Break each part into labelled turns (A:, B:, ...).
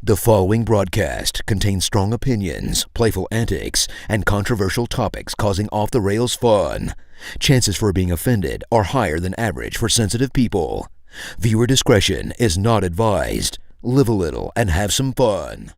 A: The following broadcast contains strong opinions, playful antics, and controversial topics causing off-the-rails fun. Chances for being offended are higher than average for sensitive people. Viewer discretion is not advised. Live a little and have some fun.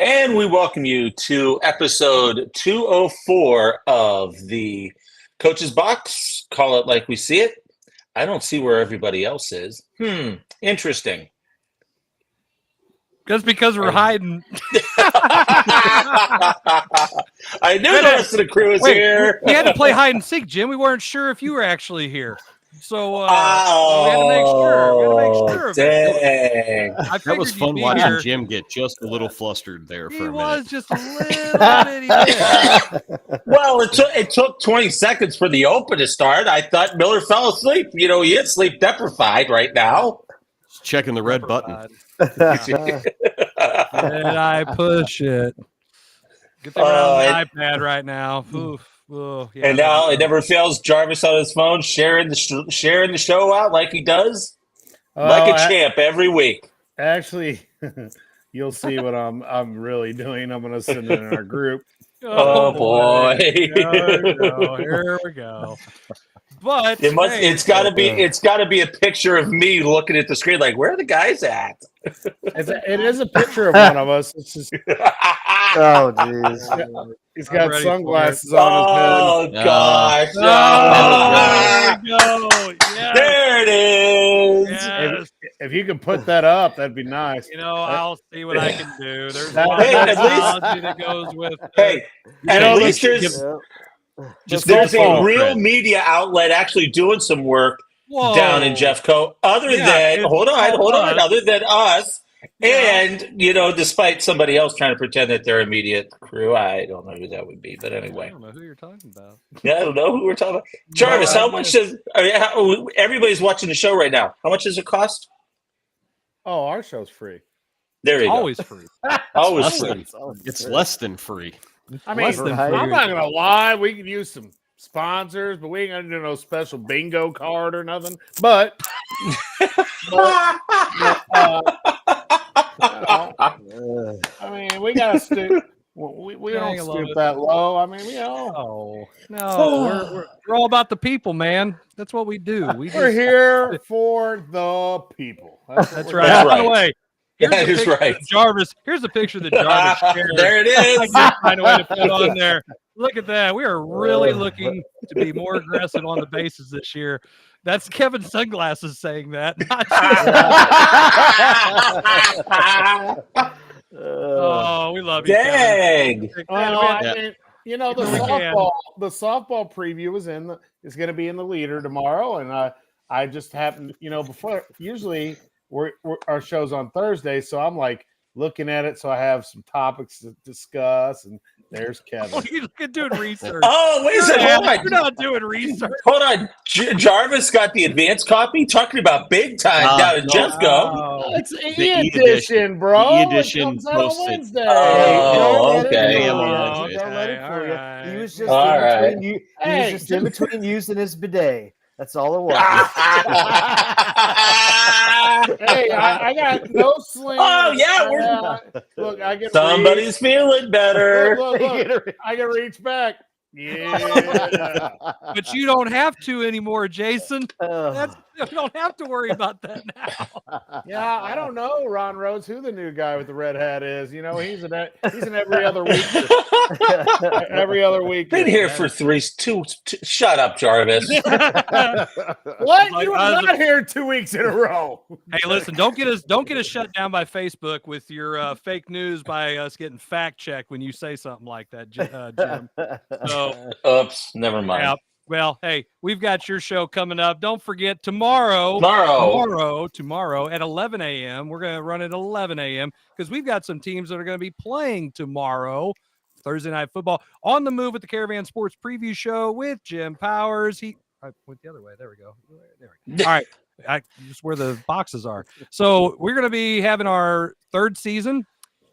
B: And we welcome you to episode 204 of the Coach's Box. Call it like we see it. I don't see where everybody else is. Interesting.
C: That's because we're hiding.
B: I knew the rest of the crew was here.
C: We had to play hide and seek, Jim. We weren't sure if you were actually here. So we had to make sure.
B: Dang.
D: That was fun watching Jim get just a little flustered there for a minute.
C: He was just a little bitty bit.
B: Well, it took 20 seconds for the open to start. I thought Miller fell asleep. You know, he is sleep deprived right now.
D: Just checking the red button.
C: And I push it. Good thing we're on the iPad right now. Oof. Oh, yeah,
B: and now it never fails. Jarvis on his phone, sharing the show out like he does, like a champ every week.
E: Actually, you'll see what I'm really doing. I'm going to send it in our group.
B: Oh boy!
C: Here we go. But
B: it's got to be a picture of me looking at the screen, like, where are the guys at?
E: It is a picture of one of us. It's just.
F: Oh, jeez.
E: He's got sunglasses on his head.
B: Oh, gosh.
C: There we go. Yes.
B: There it is.
C: Yes.
E: If you can put that up, that'd be nice.
C: You know, I'll see what I can do. There's a
E: That-
C: lot of
B: Hey, at
C: technology that goes with it.
B: Hey, at least there's a real media outlet actually doing some work down in Jeffco. Other than us. And, you know, despite somebody else trying to pretend that they're a media crew, I don't know who that would be. But anyway.
C: I don't know who you're talking about.
B: Yeah, I don't know who we're talking about. Jarvis, how much does everybody's watching the show right now? How much does it cost?
E: Oh, our show's free.
B: There you
C: Always
B: go.
C: free.
B: Always free.
D: It's less than free.
E: I mean, I'm not going to lie. We could use some sponsors, but we ain't going to do no special bingo card or nothing. But I mean, we got to stoop. We don't stoop that low. I mean,
C: We're all about the people, man. That's what we do.
E: We're here for the people.
C: That's right. By the way,
B: That is right.
C: Jarvis. Here's a picture that Jarvis shared.
B: There it is.
C: I can't find a way to put on there. Look at that. We are really looking to be more aggressive on the bases this year. That's Kevin's sunglasses saying that. Oh, we love you.
B: Dang.
E: You know, the softball preview is going to be in the leader tomorrow, and I just happened, before usually our show's on Thursday, so I'm like looking at it, so I have some topics to discuss, and there's Kevin.
C: Oh, you're doing research.
B: Oh, wait a second. Hold on.
C: You're not doing research.
B: Hold on. Jarvis got the advanced copy, talking about big time down in Jeffco.
E: It's e-edition, bro.
D: E-edition
E: It comes out on
D: posted.
E: Wednesday.
B: Oh, okay.
F: Don't let it fool you. He was just
E: Hey,
F: in between using his bidet. That's all it was.
E: Hey, I got no sling.
B: Oh, yeah.
E: Look, I get
B: Somebody's feeling better.
E: Look, I can reach back. Yeah.
C: But you don't have to anymore, Jason. That's the don't have to worry about that now.
E: Yeah, I don't know, Ron Rhodes, who the new guy with the red hat is. You know, he's an every other week. Every other week.
B: Been here for two. Shut up, Jarvis.
E: What? You were not here 2 weeks in a row.
C: Hey, listen, don't get us shut down by Facebook with your fake news by us getting fact checked when you say something like that, Jim. So,
B: oops, never mind.
C: Yeah, well, hey, we've got your show coming up. Don't forget tomorrow at 11 a.m. We're going to run at 11 a.m. because we've got some teams that are going to be playing tomorrow, Thursday Night Football, on the move with the Caravan Sports Preview Show with Jim Powers. I went the other way. There we go. All right. Just where the boxes are. So we're going to be having our third season,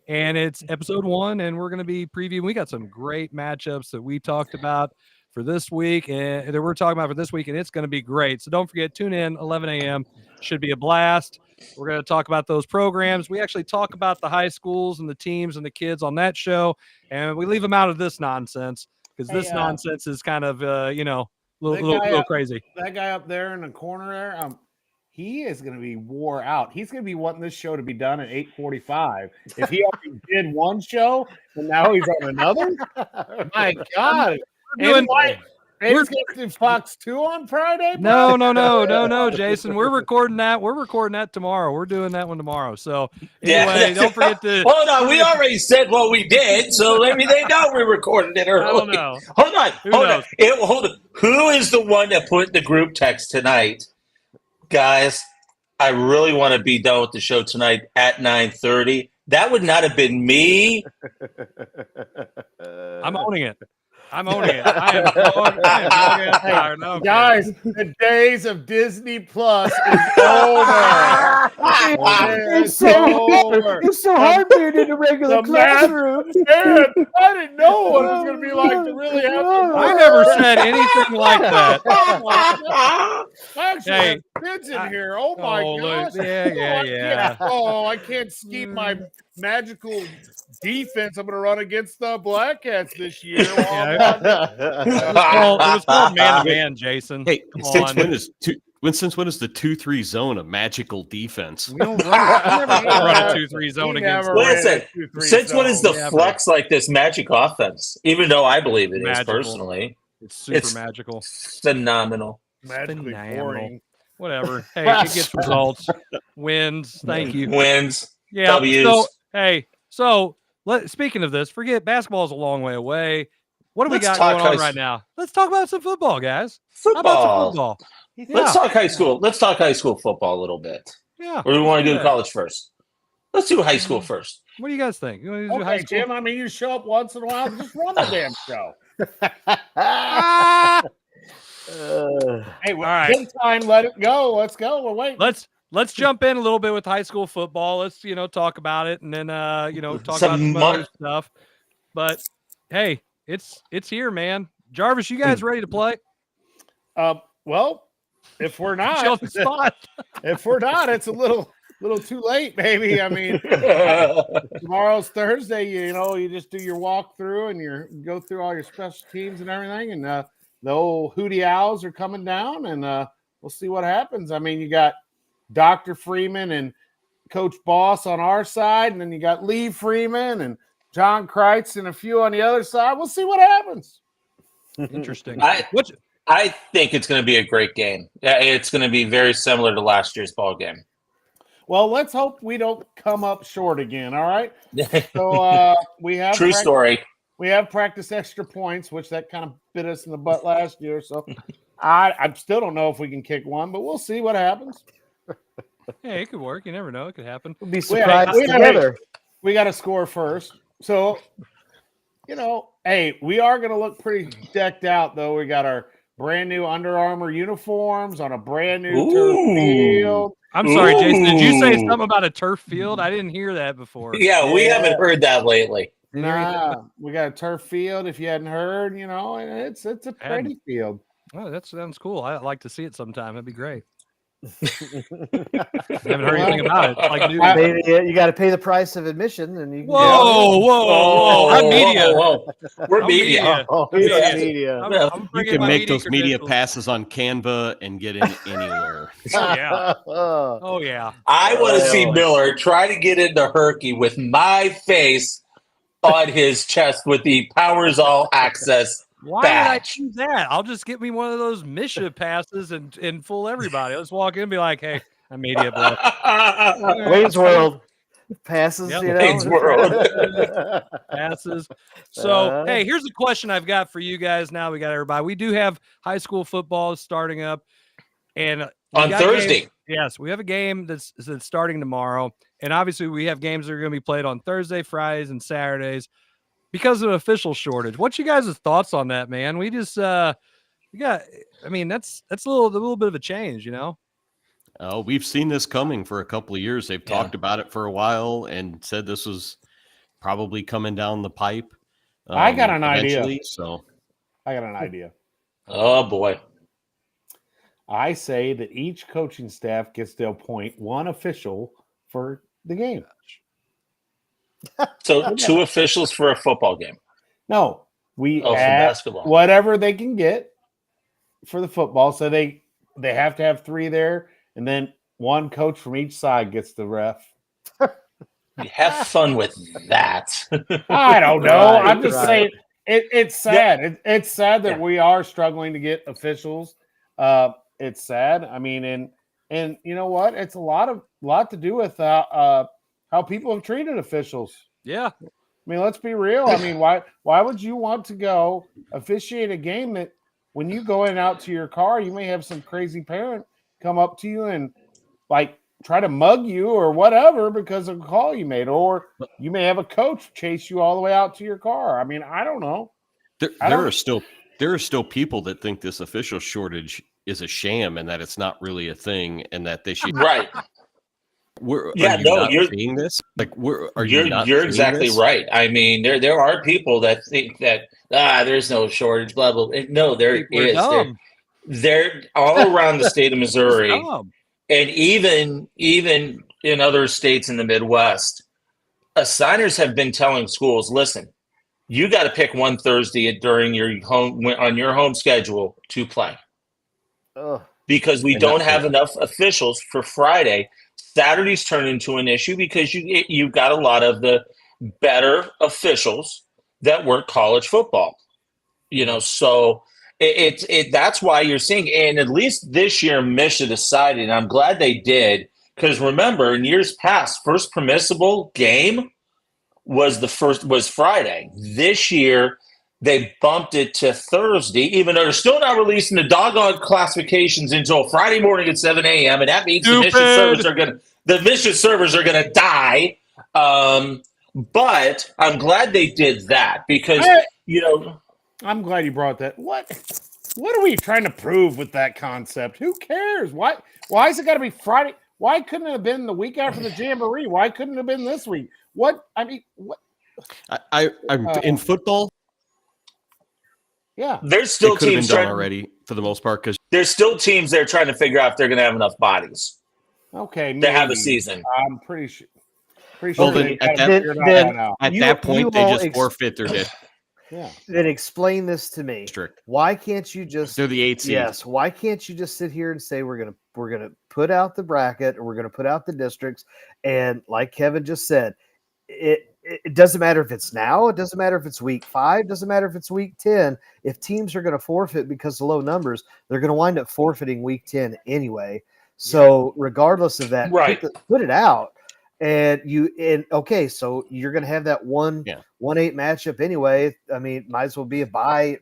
C: and it's episode 1, and we're going to be previewing. We got some great matchups that we talked about for this week, and that we're talking about for this week, and it's going to be great. So don't forget, tune in 11 a.m. Should be a blast. We're going to talk about those programs. We actually talk about the high schools and the teams and the kids on that show, and we leave them out of this nonsense because this nonsense is kind of, little crazy.
E: That guy up there in the corner there, he is going to be wore out. He's going to be wanting this show to be done at 8:45. If he already did one show and now he's on another, my God. He's going to do Fox 2 on Friday?
C: No, Jason. We're recording that. We're recording that tomorrow. We're doing that one tomorrow. So anyway, don't forget to
B: hold on. We already said what we did, so maybe they know we recorded it early.
C: I don't know.
B: Hold on. Who is the one that put the group text tonight? Guys, I really want to be done with the show tonight at 9:30. That would not have been me.
C: I'm owning it. I am tired. Okay.
E: Guys, the days of Disney Plus is over.
F: It's so hard being in a regular classroom.
E: Man, I didn't know what it was going to be like to really have to.
C: I never said anything like that.
E: Actually, kids in here. Oh my gosh.
C: Yeah.
E: I can't scheme my magical defense I'm going to run against the Black Cats this year.
C: It was called man-to-man, Jason.
D: Hey, since when is the 2-3 zone a magical defense?
C: We don't run, never run a 2-3 zone against.
B: Listen, since when is the flex like this magic offense? Even though I believe it is personally,
C: it's super magical,
B: phenomenal,
E: magically boring.
C: Whatever. Hey, it gets results, wins. Thank you.
B: Wins.
C: Yeah.
B: W's.
C: So speaking of this, forget basketball is a long way away. What do we got going on right now? Let's talk about some football, guys.
B: Football.
C: How about some football?
B: Let's talk high school. Let's talk high school football a little bit.
C: Yeah.
B: Or do we want to do college first? Let's do high school first.
C: What do you guys think? You want to do
E: Okay,
C: high school?
E: Jim, I mean, you show up once in a while, just run the damn show. Hey, all right. Good time. Let it go. Let's go. We're waiting.
C: Let's jump in a little bit with high school football. Let's talk about it, and then talk about some other stuff. But hey, it's here, man. Jarvis, you guys ready to play?
E: Well, if we're not, if we're not, it's a little too late, baby. I mean, tomorrow's Thursday. You just do your walkthrough and you go through all your special teams and everything, and the old Hootie Owls are coming down, and we'll see what happens. I mean, you got Dr. Freeman and Coach Boss on our side, and then you got Lee Freeman and John Kreitz and a few on the other side. We'll see what happens.
C: Interesting.
B: I think it's going to be a great game. It's going to be very similar to last year's ball game.
E: Well, let's hope we don't come up short again. All right. So we have
B: story.
E: We have practice extra points, which that kind of bit us in the butt last year. So I still don't know if we can kick one, but we'll see what happens.
C: Hey, it could work. You never know. It could happen.
F: We'll be surprised together.
E: We got to score first. So, hey, we are going to look pretty decked out, though. We got our brand new Under Armour uniforms on a brand new turf field.
C: I'm sorry, Jason. Did you say something about a turf field? I didn't hear that before.
B: Yeah, we haven't heard that lately.
E: Nah, we got a turf field. If you hadn't heard, and it's a pretty field.
C: Oh, that sounds cool. I'd like to see it sometime. That'd be great. Haven't heard anything about it. Like,
F: you got to pay the price of admission, and you.
C: Whoa! I'm media.
B: We're media.
E: Media.
D: You can make those media passes on Canva and get in anywhere.
C: Oh yeah.
B: I want to see Miller try to get into Herky with my face on his chest with the Powers All Access.
C: Why
B: badge.
C: did I do that? I'll just get me one of those Misha passes and fool everybody. Let's walk in and be like, "Hey, I'm media bro."
F: Wayne's World passes,
B: Wayne's World
C: passes. So, hey, here's a question I've got for you guys. Now we got everybody. We do have high school football starting up, and
B: on Thursday.
C: Yes, we have a game that's starting tomorrow, and obviously we have games that are going to be played on Thursday, Fridays, and Saturdays. Because of an official shortage. What's you guys' thoughts on that, man? We just that's a little bit of a change,
D: We've seen this coming for a couple of years. They've talked about it for a while and said this was probably coming down the pipe.
E: I got an idea.
D: So
E: I got an idea.
B: Oh boy.
E: I say that each coaching staff gets to appoint one official for the game.
B: So 2 officials for a football game.
E: No, we
B: for
E: add
B: basketball.
E: Whatever they can get for the football. So they have to have 3 there, and then one coach from each side gets the ref.
B: Have fun with that.
E: I don't know. I'm just saying it's sad. It's sad that we are struggling to get officials. It's sad. I mean, and you know what? It's a lot to do with how people have treated officials.
C: Yeah.
E: I mean, let's be real. I mean, why would you want to go officiate a game that when you go out to your car, you may have some crazy parent come up to you and like try to mug you or whatever because of a call you made, or you may have a coach chase you all the way out to your car. I mean, I don't know.
D: There are still people that think this official shortage is a sham and that it's not really a thing and that they should
B: right.
D: You're seeing this. Like,
B: you're exactly right. I mean, there are people that think that there's no shortage, blah blah. No, there is. They're all around the state of Missouri, and even in other states in the Midwest. Assigners have been telling schools, listen, you got to pick one Thursday during your home schedule to play, because we don't have enough officials for Friday. Saturdays turn into an issue because you've got a lot of the better officials that work college football, so that's why you're seeing, and at least this year Misha decided, and I'm glad they did, because remember in years past, first permissible game was Friday. This year they bumped it to Thursday, even though they're still not releasing the doggone classifications until Friday morning at 7 a.m. And that means the mission servers are gonna die. But I'm glad they did that because
E: I'm glad you brought that. What are we trying to prove with that concept? Who cares? Why is it got to be Friday? Why couldn't it have been the week after the Jamboree? Why couldn't it have been this week? What?
D: I'm in football.
E: Yeah,
B: there's still teams
D: done already for the most part because
B: there's still teams that are trying to figure out if they're going to have enough bodies.
E: Okay,
B: to have a season.
E: I'm pretty sure.
D: Well, then at that point, they just forfeit their bid.
F: Yeah. Then explain this to me.
D: Strict.
F: Why can't you just?
D: They're the 8 seed.
F: Yes. Why can't you just sit here and say we're gonna put out the bracket, or we're gonna put out the districts, and like Kevin just said, it doesn't matter if it's now, it doesn't matter if it's week 5, doesn't matter if it's week 10. If teams are going to forfeit because of low numbers, they're going to wind up forfeiting week 10 anyway. So regardless of that, put it out. And so you're going to have that 1-8 matchup anyway. I mean, might as well be a bye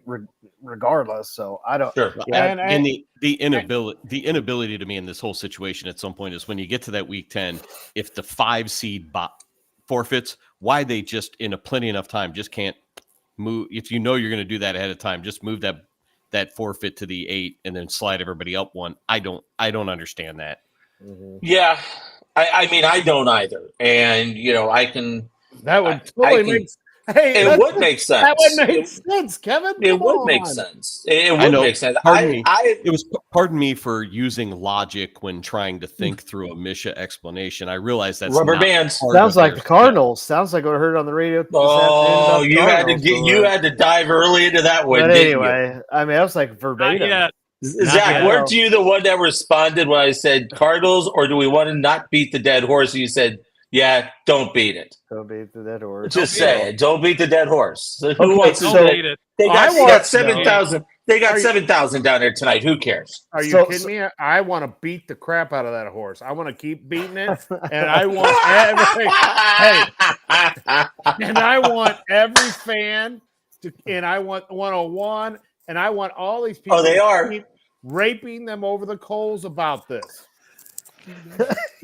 F: regardless. So I don't.
B: Sure.
F: Yeah.
D: And the inability to me in this whole situation at some point is when you get to that week 10, if the 5 seed forfeits, why they just in plenty enough time just can't move. If you're going to do that ahead of time, just move that forfeit to the 8 and then slide everybody up one. I don't understand that.
F: Mm-hmm.
B: Yeah. I mean, I don't either. And, I can.
E: That would totally Hey,
B: it would make sense.
E: That would make sense, Kevin.
B: It would make sense. It would make sense.
D: Pardon me for using logic when trying to think through a Misha explanation. I realize that's
B: rubber bands.
F: Sounds like the Cardinals. Sounds like what I heard on the radio.
B: Oh, you had to dive early into that one.
F: But anyway, I mean, I was like verbatim.
B: Zach, weren't you the one that responded when I said Cardinals, or do we want to not beat the dead horse? And you said, yeah, don't beat it.
F: Don't beat the dead horse.
B: Just say it. Don't beat the dead horse.
C: Who wants to beat it?
B: They got 7,000. They got 7,000 down there tonight. Who cares?
E: Are you kidding me? I want to beat the crap out of that horse. I want to keep beating it, and I want and I want every fan to, and I want 101, and I want all these people.
B: Oh, they are
E: keep raping them over the coals about this.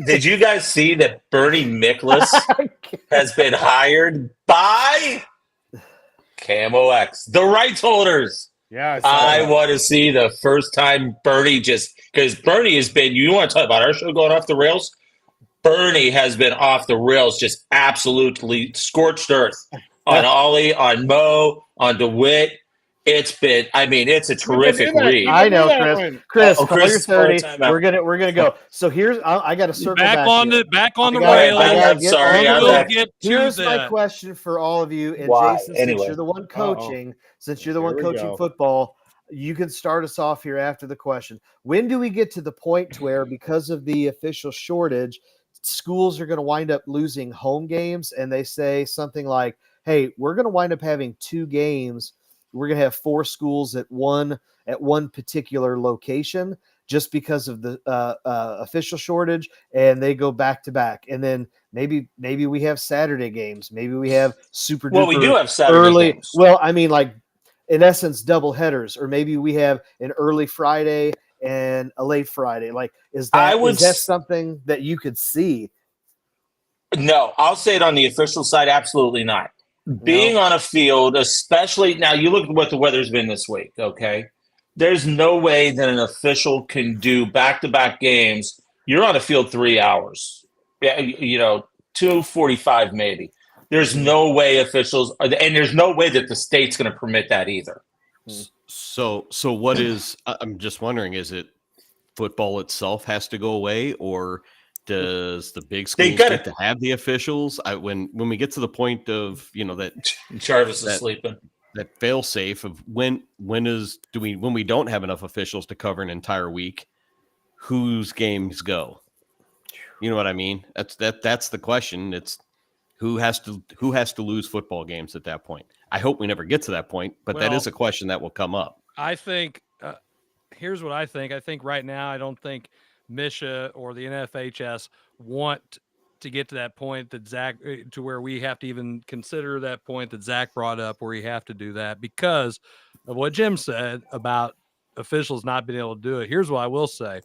B: Did you guys see that Bernie Miklasz has been hired by Camo X, the rights holders?
E: Yeah,
B: I want to see the first time Bernie because Bernie has been. You want to talk about our show going off the rails? Bernie has been off the rails, just absolutely scorched earth on Ollie, on Mo, on DeWitt. It's been. I mean, it's a terrific read.
F: I know, Chris. Call your 30. We're gonna go. So here's. I got to circle back
C: on the rails.
B: I'm sorry.
F: Here's my question for all of you. And Jason, since you're the one coaching, football, you can start us off here after the question. When do we get to the point to where, because of the official shortage, schools are going to wind up losing home games, and they say something like, "Hey, we're going to wind up having 2 games. We're going to have 4 schools at one particular location just because of the official shortage, and they go back to back. And then maybe we have Saturday games. Maybe we have super.
B: Well, we do have Saturday games.
F: Well, I mean, like in essence, double headers, or maybe we have an early Friday and a late Friday. Like, is that something that you could see?
B: No, I'll say it on the official side. Absolutely not. Being on a field, especially now, you look at what the weather's been this week, okay? There's no way that an official can do back-to-back games. You're on a field 3 hours, 2:45 maybe. There's no way officials – and there's no way that the state's going to permit that either.
D: So what is – I'm just wondering, is it football itself has to go away, or – does the big schools get to have the officials? When we get to the point of that
B: Jarvis is sleeping,
D: that fail safe of when we don't have enough officials to cover an entire week, whose games go? You know what I mean? That's the question. It's who has to lose football games at that point. I hope we never get to that point, but that is a question that will come up.
C: I think here's what I think. I think right now I don't think Misha or the NFHS want to get to that point that Zach, to where we have to even consider that point that Zach brought up, where you have to do that because of what Jim said about officials not being able to do it. Here's what I will say.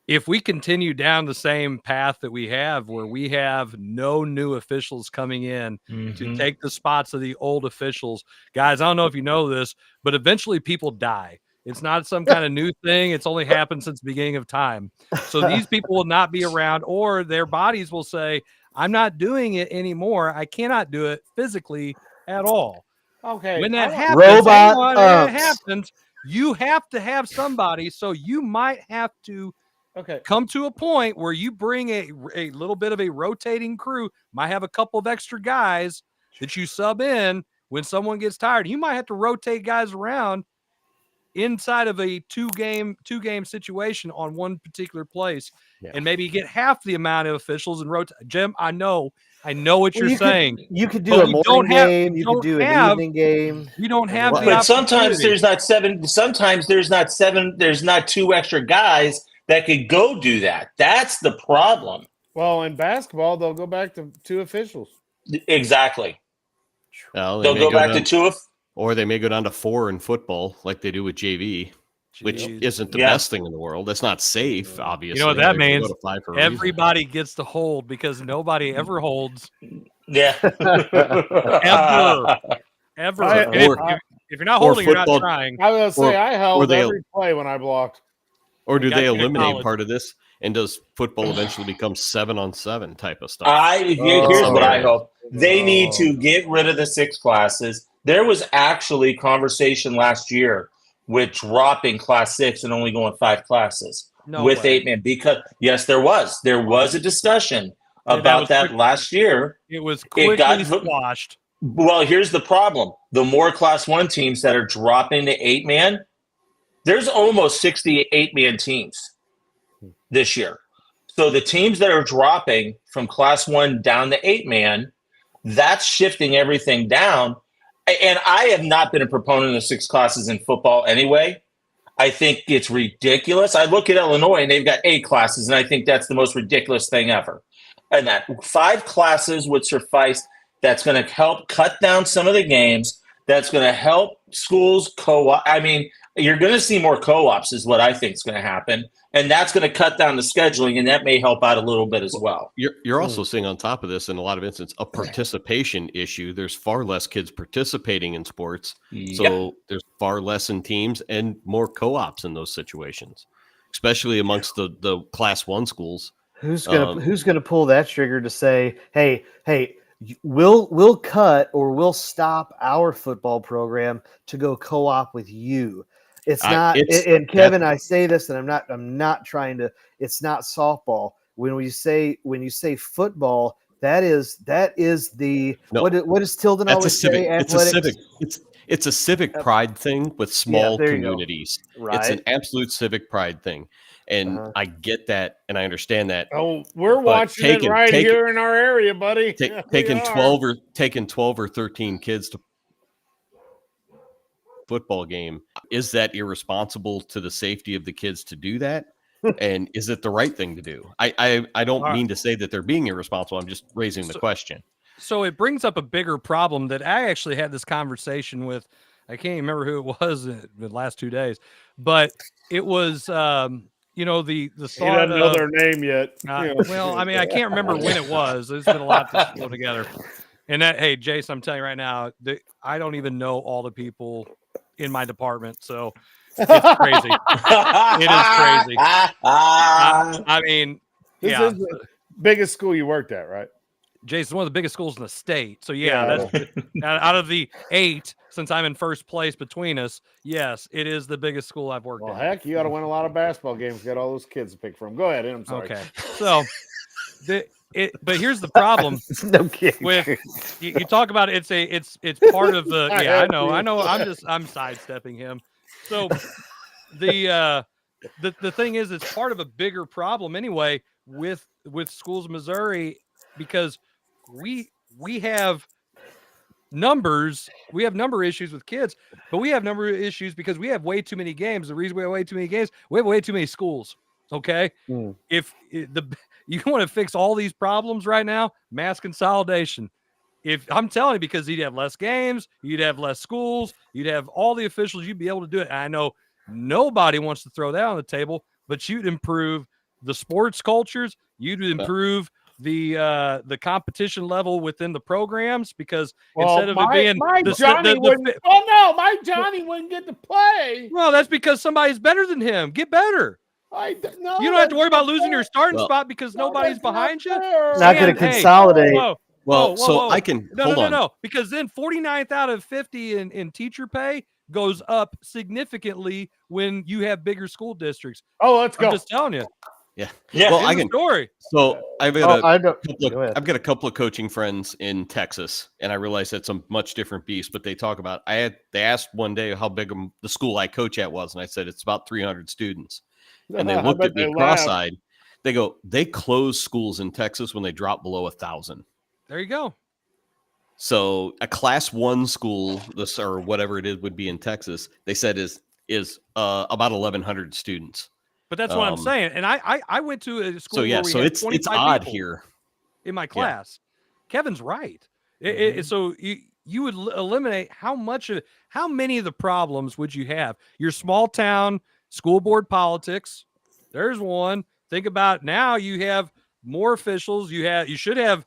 C: If we continue down the same path that we have, where we have no new officials coming in to take the spots of the old officials, guys, I don't know if you know this, but eventually people die. It's not some kind of new thing. It's only happened since the beginning of time. So these people will not be around, or their bodies will say, I'm not doing it anymore. I cannot do it physically at all.
E: Okay.
C: When that happens, you have to have somebody. So you might have to come to a point where you bring a little bit of a rotating crew, might have a couple of extra guys that you sub in when someone gets tired. You might have to rotate guys around inside of a two game situation on one particular place, and maybe get half the amount of officials and rotate. Jim, I know what you're saying.
F: You could do a morning game. You could do an evening game.
C: You don't have the
B: but sometimes there's not 7. Sometimes there's not 7. There's not 2 extra guys that could go do that. That's the problem.
E: Well, in basketball, they'll go back to 2 officials.
B: Exactly.
D: Well,
B: they'll go back to 2
D: or they may go down to 4 in football, like they do with JV, which isn't the best thing in the world. That's not safe, obviously.
C: You know what that means? Everybody gets to hold, because nobody ever holds.
B: Yeah.
C: Ever. If you're not holding, you're not trying.
E: I was going to say, I held every play when I blocked.
D: Or do they eliminate part of this? And does football eventually become 7-on-7 type of stuff?
B: Here's what I hope. They need to get rid of the 6 classes. There was actually conversation last year with dropping class 6 and only going 5 classes with 8-man, because yes, there was a discussion about that last year.
C: It was quickly squashed.
B: Well, here's the problem. The more class 1 teams that are dropping to 8-man, there's almost 60 8-man teams this year. So the teams that are dropping from class 1 down to 8-man, that's shifting everything down. And I have not been a proponent of 6 classes in football anyway. I think it's ridiculous. I look at Illinois and they've got 8 classes, and I think that's the most ridiculous thing ever. And that 5 classes would suffice. That's going to help cut down some of the games. That's going to help schools co-op. I mean, you're going to see more co-ops is what I think is going to happen. And that's going to cut down the scheduling, and that may help out a little bit as well.
D: You're also seeing on top of this, in a lot of instances, a participation issue. There's far less kids participating in sports. So there's far less in teams and more co-ops in those situations, especially amongst the class 1 schools.
F: Who's gonna pull that trigger to say, hey, we'll cut or we'll stop our football program to go co-op with you? It's not, and Kevin, I say this, and I'm not trying to. It's not softball. When you say football, that is the what does Tilden always say? Athletics.
D: It's a civic pride thing with small communities.
F: Right.
D: It's an absolute civic pride thing, and I get that, and I understand that.
E: Oh, we're watching it right here in our area, buddy.
D: Taking 12 or 13 kids to football game, is that irresponsible to the safety of the kids to do that? And is it the right thing to do? I don't mean to say that they're being irresponsible. I'm just raising the question.
C: So it brings up a bigger problem that I actually had this conversation with. I can't even remember who it was in the last 2 days, but it was the thought.
E: He doesn't know their name yet.
C: Well, I mean, I can't remember when it was. There's been a lot to go together. And hey, Jason, I'm telling you right now, I don't even know all the people in my department, so it's crazy. It is crazy. I mean,
E: this is the biggest school you worked at, right?
C: Jason, one of the biggest schools in the state. So that's out of the 8, since I'm in first place between us. Yes, it is the biggest school I've worked at.
E: Well, heck, you got to win a lot of basketball games. Got all those kids to pick from. Go ahead, I'm sorry.
C: Okay, so but here's the problem.
F: No kidding.
C: With you talk about it's part of the I know I'm sidestepping him. So the thing is, it's part of a bigger problem anyway with schools in Missouri, because we have number issues with kids, but we have number issues because we have way too many games. The reason we have way too many games, we have way too many schools. Okay. If you want to fix all these problems right now, mass consolidation. If I'm telling you, because you'd have less games, you'd have less schools, you'd have all the officials, you'd be able to do it. And I know nobody wants to throw that on the table, but you'd improve the sports cultures. You'd improve the competition level within the programs, because instead of it being
E: my Johnny wouldn't get to play.
C: Well, that's because somebody's better than him. Get better. You don't have to worry about losing your starting spot because nobody's behind you.
F: Not going to consolidate.
D: I can
C: no, because then 49th out of 50 in teacher pay goes up significantly when you have bigger school districts.
E: Oh, let's go.
C: I'm just telling you.
D: Yeah.
C: Well, I can. Story.
D: So I've got a couple of coaching friends in Texas, and I realize that's a much different beast. But they talk about they asked one day how big the school I coach at was, and I said it's about 300 students. And they looked at me cross-eyed. They go, they close schools in Texas when they drop below 1,000.
C: There you go.
D: So a class 1 school, or whatever it is, would be in Texas. They said is about 1,100 students.
C: But that's what I'm saying. And I went to a school.
D: So it's odd here
C: in my class. Yeah. Kevin's right. So you would eliminate how many of the problems would you have? Your small town school board politics. There's one. Think about now you have more officials. You should have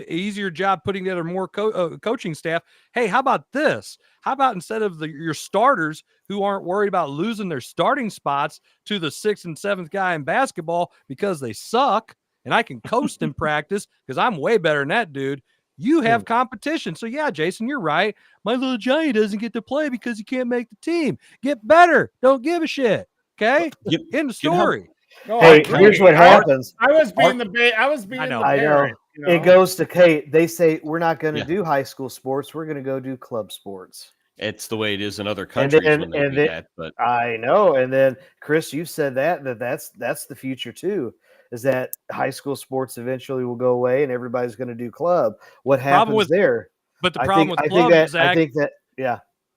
C: easier job putting together more coaching staff. Hey, how about this? How about instead of your starters who aren't worried about losing their starting spots to the 6th and 7th guy in basketball because they suck, and I can coast in practice because I'm way better than that dude. You have competition. So, yeah, Jason, you're right. My little Johnny doesn't get to play because he can't make the team. Get better. Don't give a shit. Okay? End of story.
F: No, hey, here's what happens.
E: I was being the parent. You know?
F: It goes to Kate. They say we're not going to do high school sports. We're going to go do club sports.
D: It's the way it is in other countries when they do that. But
F: I know. And then Chris, you said that's the future too. Is that high school sports eventually will go away and everybody's going to do club? What happens there?
C: But the problem with club, Zach,
F: I think that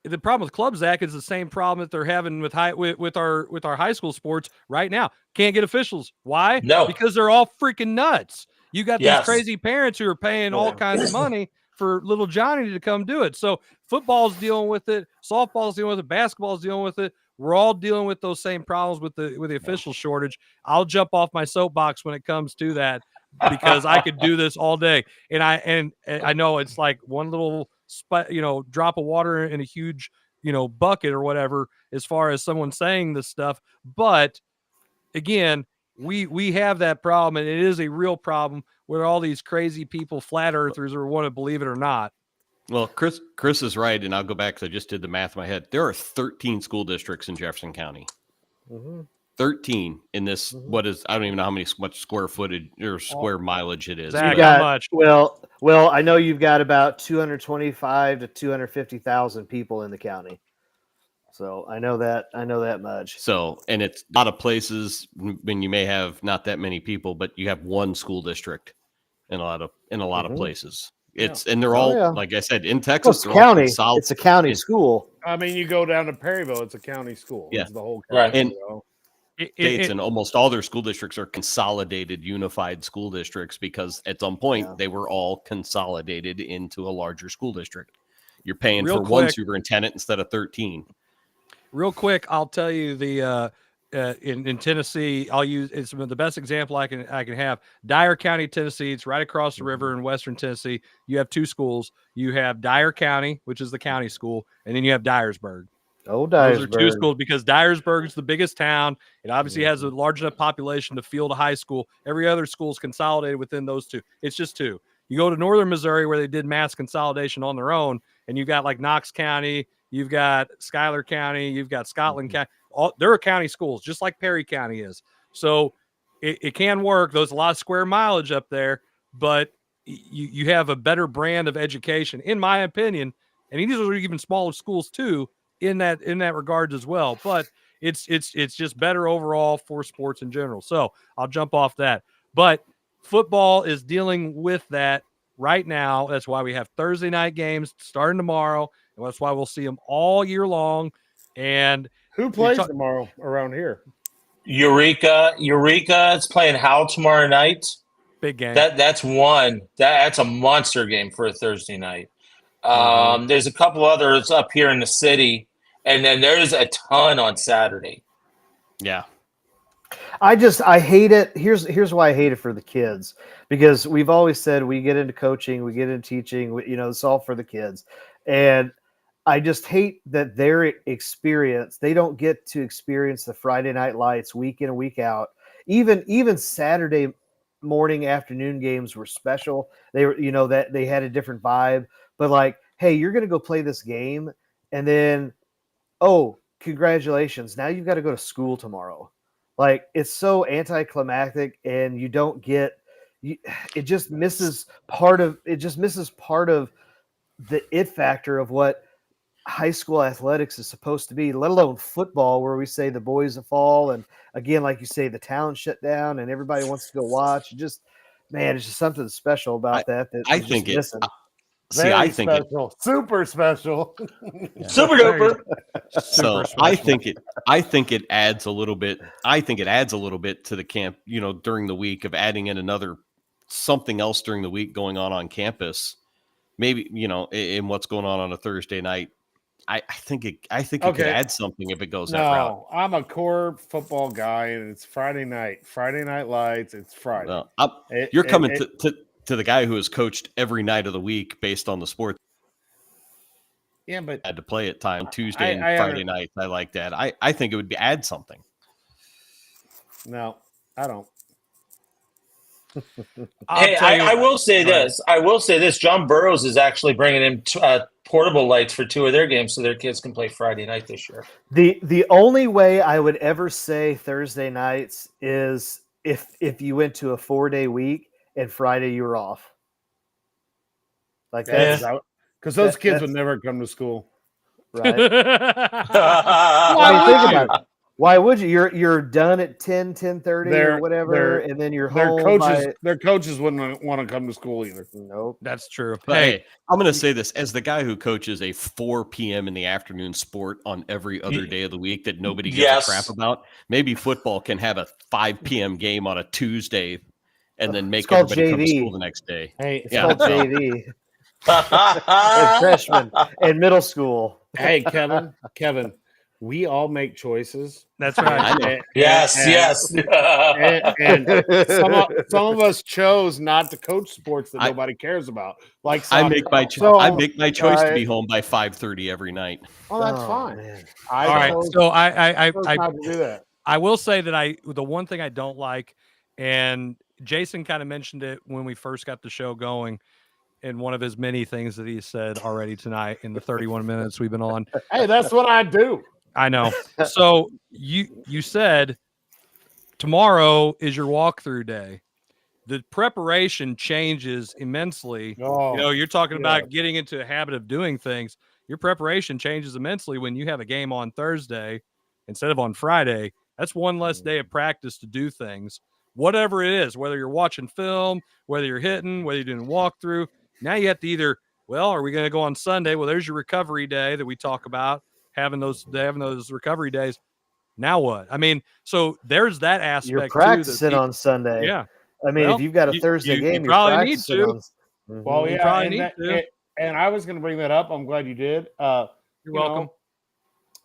C: the problem with club, Zach, is the same problem that they're having with our high school sports right now. Can't get officials. Why?
B: No,
C: because they're all freaking nuts. You got these crazy parents who are paying all kinds of money for little Johnny to come do it. So football's dealing with it, softball's dealing with it, basketball's dealing with it. We're all dealing with those same problems with the official shortage. I'll jump off my soapbox when it comes to that because I could do this all day. And I know it's like one little drop of water in a huge, bucket or whatever, as far as someone saying this stuff. But again, we have that problem, and it is a real problem where all these crazy people, flat earthers, or want to believe it or not.
D: Well, Chris is right, and I'll go back because I just did the math in my head. There are 13 school districts in Jefferson County. 13 in this. What is? I don't even know how much square footage or square mileage it is.
C: Zach, how much?
F: Well, I know you've got about 225 to 250,000 people in the county. So I know that much.
D: So, and it's a lot of places when you may have not that many people, but you have one school district in a lot of places. And they're all, like I said, in Texas.
F: It's county. It's a county school.
E: I mean, you go down to Perryville, it's a county school.
D: Yeah,
E: it's the whole county.
D: Right. States and almost all their school districts are consolidated, unified school districts because at some point they were all consolidated into a larger school district. You're paying for one superintendent instead of 13.
C: Real quick, I'll tell you in Tennessee, it's the best example I can have. Dyer County, Tennessee. It's right across the river in Western Tennessee. You have two schools. You have Dyer County, which is the county school, and then you have Dyersburg.
F: Oh, Dyersburg.
C: Those are two schools because Dyersburg is the biggest town. It obviously has a large enough population to field a high school. Every other school is consolidated within those two. It's just two. You go to northern Missouri where they did mass consolidation on their own, and you've got like Knox County, you've got Schuyler County, you've got Scotland County. They're county schools, just like Perry County is. So it can work. There's a lot of square mileage up there, but you have a better brand of education, in my opinion. And these are even smaller schools too, in that regards as well. But it's just better overall for sports in general. So I'll jump off that. But football is dealing with that right now. That's why we have Thursday night games starting tomorrow. And that's why we'll see them all year long. And
E: who plays tomorrow around here?
B: Eureka is playing Howell tomorrow night.
C: Big game.
B: That's one. That's a monster game for a Thursday night. There's a couple others up here in the city, and then there's a ton on Saturday.
D: Yeah.
F: I hate it. Here's why I hate it for the kids, because we've always said we get into coaching, we get into teaching, it's all for the kids. And I just hate that their experience, they don't get to experience the Friday night lights week in and week out. Even Saturday morning, afternoon games were special. They were, that they had a different vibe. But like, hey, you're going to go play this game, and then, oh, congratulations, now you've got to go to school tomorrow. Like, it's so anticlimactic, and you don't get. It just misses part of the it factor of what high school athletics is supposed to be, let alone football, where we say the boys fall, and again, like you say, the town shut down and everybody wants to go watch. It's just something special about that
D: I think it's
F: missing.
E: I think special. Super special.
B: Super duper.
D: So I think it adds a little bit. I think it adds a little bit to the camp, during the week, of adding in something else during the week going on campus. Maybe, in what's going on a Thursday night. I think it could add something if it goes that route.
E: No, I'm a core football guy, and it's Friday night. Friday night lights. It's Friday.
D: Well, you're coming to the guy who has coached every night of the week based on the sport.
E: Yeah, but
D: had to play at time Tuesday and Friday nights. I like that. I think it would add something.
E: No, I don't.
B: I will say this. I will say this. John Burroughs is actually bringing in portable lights for 2 of their games so their kids can play Friday night this year.
F: The only way I would ever say Thursday nights is if you went to a 4-day week and Friday you were off. Like that's
E: because those kids would never come to school.
F: Right. Think about it. Why would you? You're done at 10:30 or whatever, and then you're home.
E: Their coaches wouldn't want to come to school either.
F: Nope,
C: that's true.
D: But hey, I'm going to say this as the guy who coaches a 4 p.m. in the afternoon sport on every other day of the week that nobody gives a crap about. Maybe football can have a 5 p.m. game on a Tuesday, and then make everybody come to school the next day.
F: Hey, it's called JV. And freshman and middle school.
E: Hey, Kevin. We all make choices.
C: That's right.
B: Yes.
E: And some of us chose not to coach sports that nobody cares about. Like soccer.
D: I make my choice to be home by 5:30 every night.
E: Oh, that's fine.
C: All right. So I
E: do that.
C: I will say that the one thing I don't like, and Jason kind of mentioned it when we first got the show going, in one of his many things that he said already tonight in the 31 minutes we've been on.
E: Hey, that's what I do.
C: I know. So you said tomorrow is your walkthrough day. The preparation changes immensely.
E: Oh,
C: you're talking about getting into a habit of doing things. Your preparation changes immensely when you have a game on Thursday instead of on Friday. That's one less day of practice to do things. Whatever it is, whether you're watching film, whether you're hitting, whether you're doing walkthrough. Now you have to either, are we going to go on Sunday? Well, there's your recovery day that we talk about. Having those recovery days. Now what? I mean, so there's that aspect.
F: You're practicing on Sunday.
C: Yeah.
F: I mean, if you've got a Thursday game,
C: you probably need to.
F: Mm-hmm.
E: Well, and I was going to bring that up. I'm glad you did.
C: You're welcome.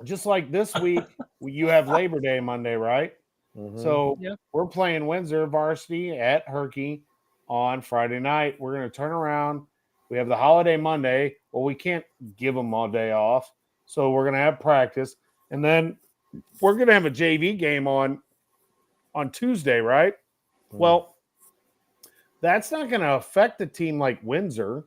E: Just like this week, you have Labor Day Monday, right?
F: Mm-hmm.
E: So we're playing Windsor varsity at Herky on Friday night. We're going to turn around. We have the holiday Monday. Well, we can't give them all day off. So we're going to have practice, and then we're going to have a JV game on Tuesday, right? Mm-hmm. Well, that's not going to affect a team like Windsor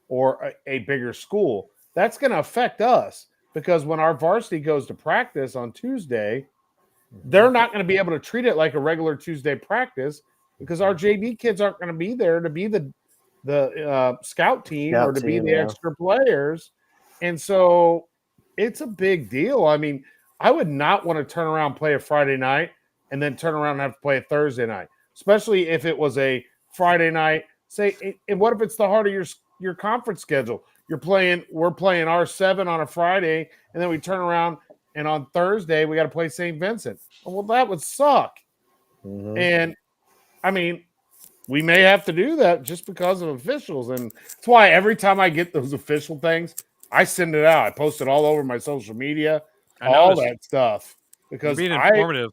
E: or a bigger school. That's going to affect us because when our varsity goes to practice on Tuesday, they're not going to be able to treat it like a regular Tuesday practice because our JV kids aren't going to be there to be the scout team or to be the extra players. And so it's a big deal. I mean, I would not want to turn around, play a Friday night, and then turn around and have to play a Thursday night, especially if it was a Friday night. And what if it's the heart of your conference schedule? We're playing R7 on a Friday, and then we turn around, and on Thursday we got to play St. Vincent. Well, that would suck. Mm-hmm. And, I mean, we may have to do that just because of officials. And that's why every time I get those official things, I send it out. I post it all over my social media, all that stuff. Because
C: being informative.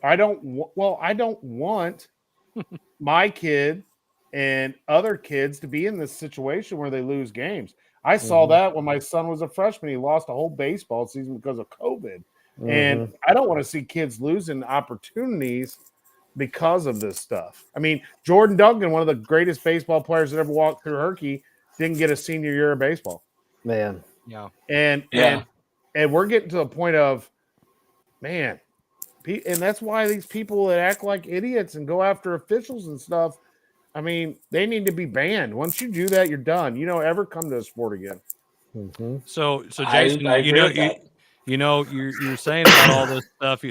E: I don't want my kid and other kids to be in this situation where they lose games. I saw that when my son was a freshman. He lost a whole baseball season because of COVID. Mm-hmm. And I don't want to see kids losing opportunities because of this stuff. I mean, Jordan Duncan, one of the greatest baseball players that ever walked through Herky, didn't get a senior year of baseball.
F: Man.
C: Yeah.
E: And we're getting to the point of, man, and that's why these people that act like idiots and go after officials and stuff, I mean, they need to be banned. Once you do that, you're done. You don't ever come to a sport again.
F: Mm-hmm.
C: So Jason, you're saying about all this stuff,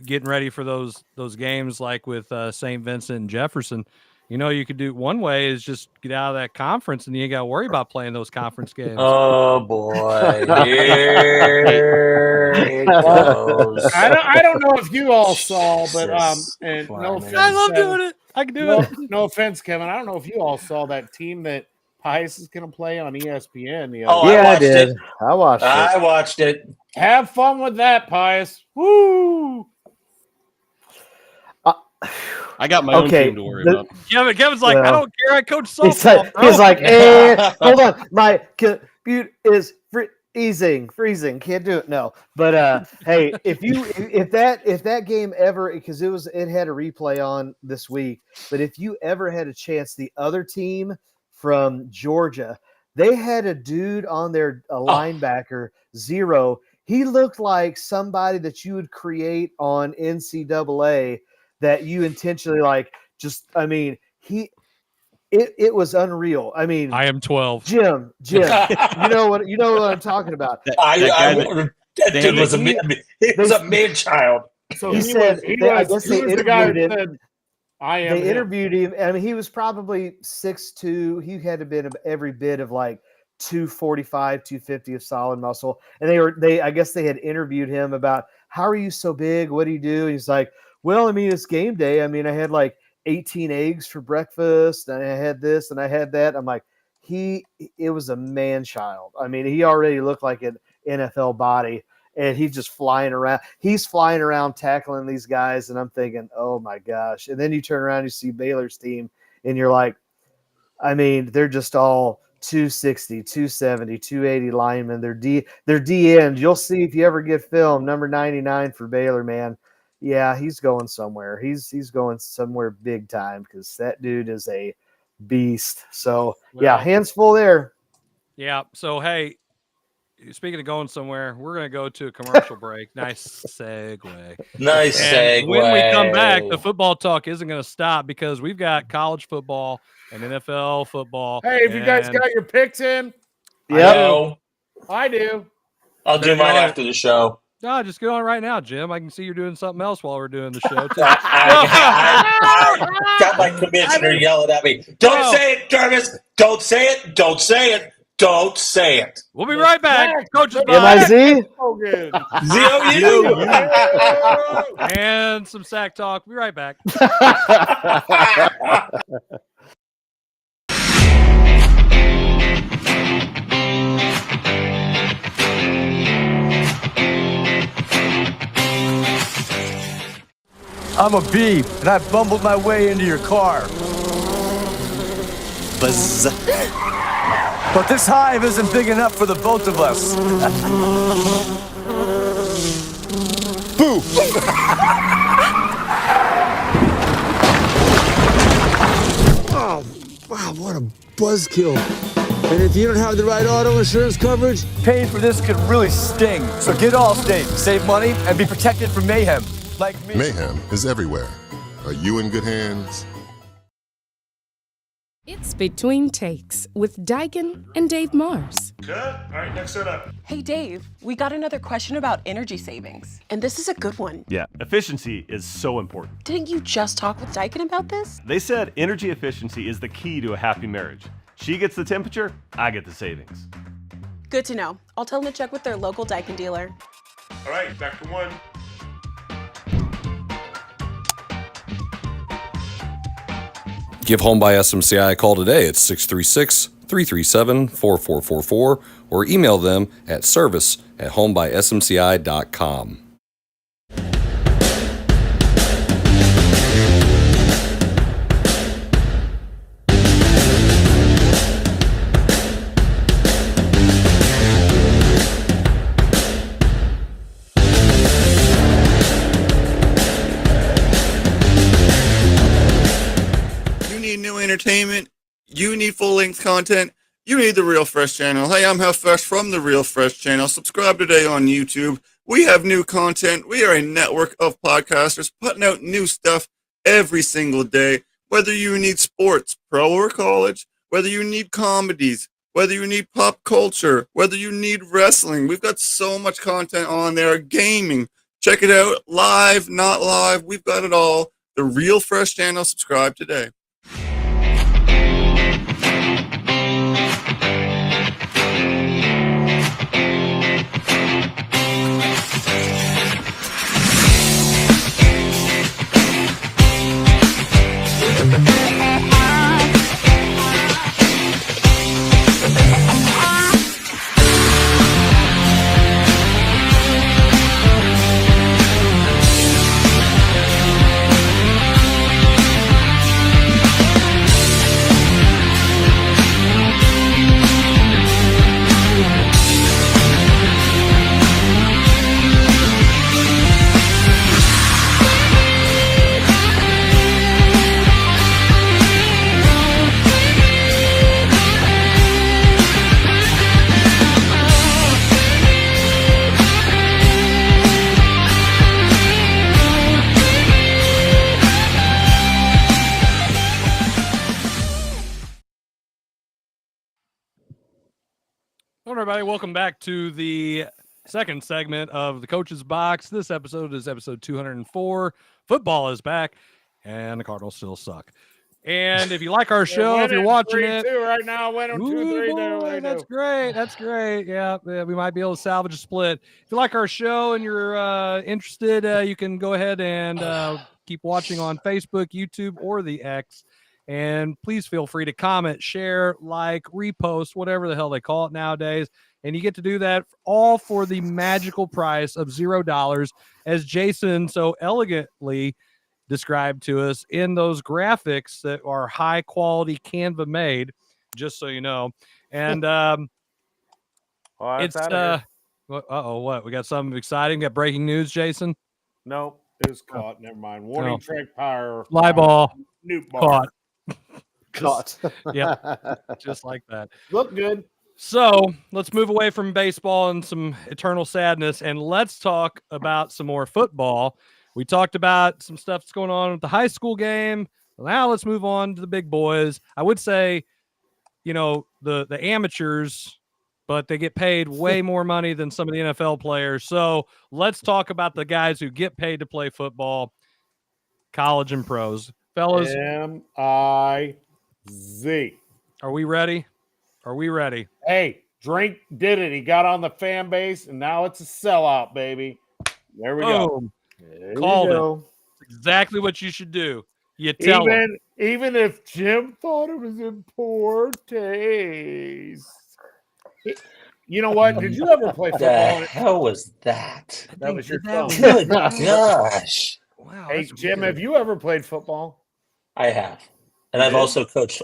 C: getting ready for those games like with St. Vincent and Jefferson. You could do one way is just get out of that conference and you ain't got to worry about playing those conference games.
B: Oh boy. Here it goes.
E: I don't know if you all saw, but and no offense,
C: I love doing it. I can do it.
E: No offense, Kevin. I don't know if you all saw that team that Pius is going to play on ESPN.
F: I did. I
B: watched it.
E: Have fun with that, Pius. Woo!
D: I got my own team to worry about.
C: Kevin's like, I don't care. I coach softball.
F: He's like, hold on, my computer is freezing, can't do it. No, but hey, if that game ever, because it had a replay on this week, but if you ever had a chance, the other team from Georgia, they had a dude on their linebacker, Zero. He looked like somebody that you would create on NCAA that you intentionally it was unreal. I mean,
C: I am 12.
F: Jim, you know what I'm talking about.
B: That dude was a man-child.
E: So
F: he said I guess they interviewed him.
E: They
F: interviewed him. I mean, he was probably 6'2". He had to been every bit of like 245, 250 of solid muscle. And I guess they had interviewed him about, how are you so big? What do you do? And he's like, well, I mean, it's game day. I mean, I had like 18 eggs for breakfast, and I had this and I had that. I'm like, it was a man child. I mean, he already looked like an NFL body, and he's just flying around. He's flying around tackling these guys, and I'm thinking, oh my gosh. And then you turn around, you see Baylor's team, and you're like, I mean, they're just all 260, 270, 280 linemen. They're D end. You'll see if you ever get film, number 99 for Baylor, man. Yeah, he's going somewhere. He's going somewhere big time, because that dude is a beast. So, hands full there.
C: Yeah. So, hey, speaking of going somewhere, we're going to go to a commercial break. Nice segue.
B: Nice segue.
C: When we come back, the football talk isn't going to stop, because we've got college football and NFL football.
E: Hey, if you guys got your picks in?
F: Yeah.
E: I do.
B: I'll do mine after the show.
C: No, just go on right now, Jim. I can see you're doing something else while we're doing the show, too.
B: I got my commissioner yelling at me. Don't say it, Jarvis. Don't say it. Don't say it. Don't say it.
C: We'll be right back. Coach
F: M-I-Z?
B: Z-O-U.
C: And some sack talk. Be right back.
G: I'm a bee, and I bumbled my way into your car.
H: Buzz.
G: But this hive isn't big enough for the both of us. Boo!
I: Oh, wow, what a buzzkill. And if you don't have the right auto insurance coverage,
G: Paying for this could really sting. So get Allstate, save money, and be protected from mayhem. Like me.
J: Mayhem is everywhere. Are you in good hands?
K: It's Between Takes with Daikin and Dave Mars.
L: Good. All right, next set up.
M: Hey, Dave, we got another question about energy savings, and this is a good one.
L: Yeah, efficiency is so important.
M: Didn't you just talk with Daikin about this?
L: They said energy efficiency is the key to a happy marriage. She gets the temperature, I get the savings.
M: Good to know. I'll tell them to check with their local Daikin dealer.
L: All right, back to one.
N: Give Home by SMCI a call today at 636-337-4444 or email them at service@homebysmci.com.
O: Entertainment, you need full-length content, you need the Real Fresh channel. Hey, I'm Half Fresh from the Real Fresh channel. Subscribe today on YouTube. We have new content. We are a network of podcasters putting out new stuff every single day. Whether you need sports, pro or college, whether you need comedies, whether you need pop culture, whether you need wrestling, we've got so much content on there. Gaming, check it out. Live, not live, we've got it all. The Real Fresh channel. Subscribe today.
C: Morning, everybody. Welcome back to the second segment of the Coach's Box. This episode is episode 204. Football is back, and the Cardinals still suck. And if you like our show, if you're watching it
E: right now, winning 2-3.
C: That's great. That's great. Yeah, we might be able to salvage a split. If you like our show and you're interested, you can go ahead and keep watching on Facebook, YouTube, or the X. And please feel free to comment, share, like, repost, whatever the hell they call it nowadays. And you get to do that all for the magical price of $0, as Jason so elegantly described to us in those graphics that are high quality Canva made, just so you know. And it's what? We got something exciting. Got breaking news, Jason?
E: Nope, it was caught. Never mind. Warning track power.
C: Fly ball.
E: Newt bar.
C: Caught.
F: Caught.
C: Yep. Just like that.
E: Look good.
C: So let's move away from baseball and some eternal sadness, and let's talk about some more football. We talked about some stuff that's going on with the high school game. Now let's move on to the big boys. I would say, the amateurs, but they get paid way more money than some of the NFL players. So let's talk about the guys who get paid to play football, college and pros. Fellas,
E: M-I-Z.
C: Are we ready? Are we ready?
E: Hey, Drink did it. He got on the fan base, and now it's a sellout, baby. There we go.
C: Called it. Exactly what you should do. You tell him.
E: Even if Jim thought it was in poor taste. You know what? Did you ever play football?
B: What the hell was that?
E: That was your phone.
B: Good gosh.
E: Wow. Hey, Jim, have you ever played football?
B: I have. And I've also coached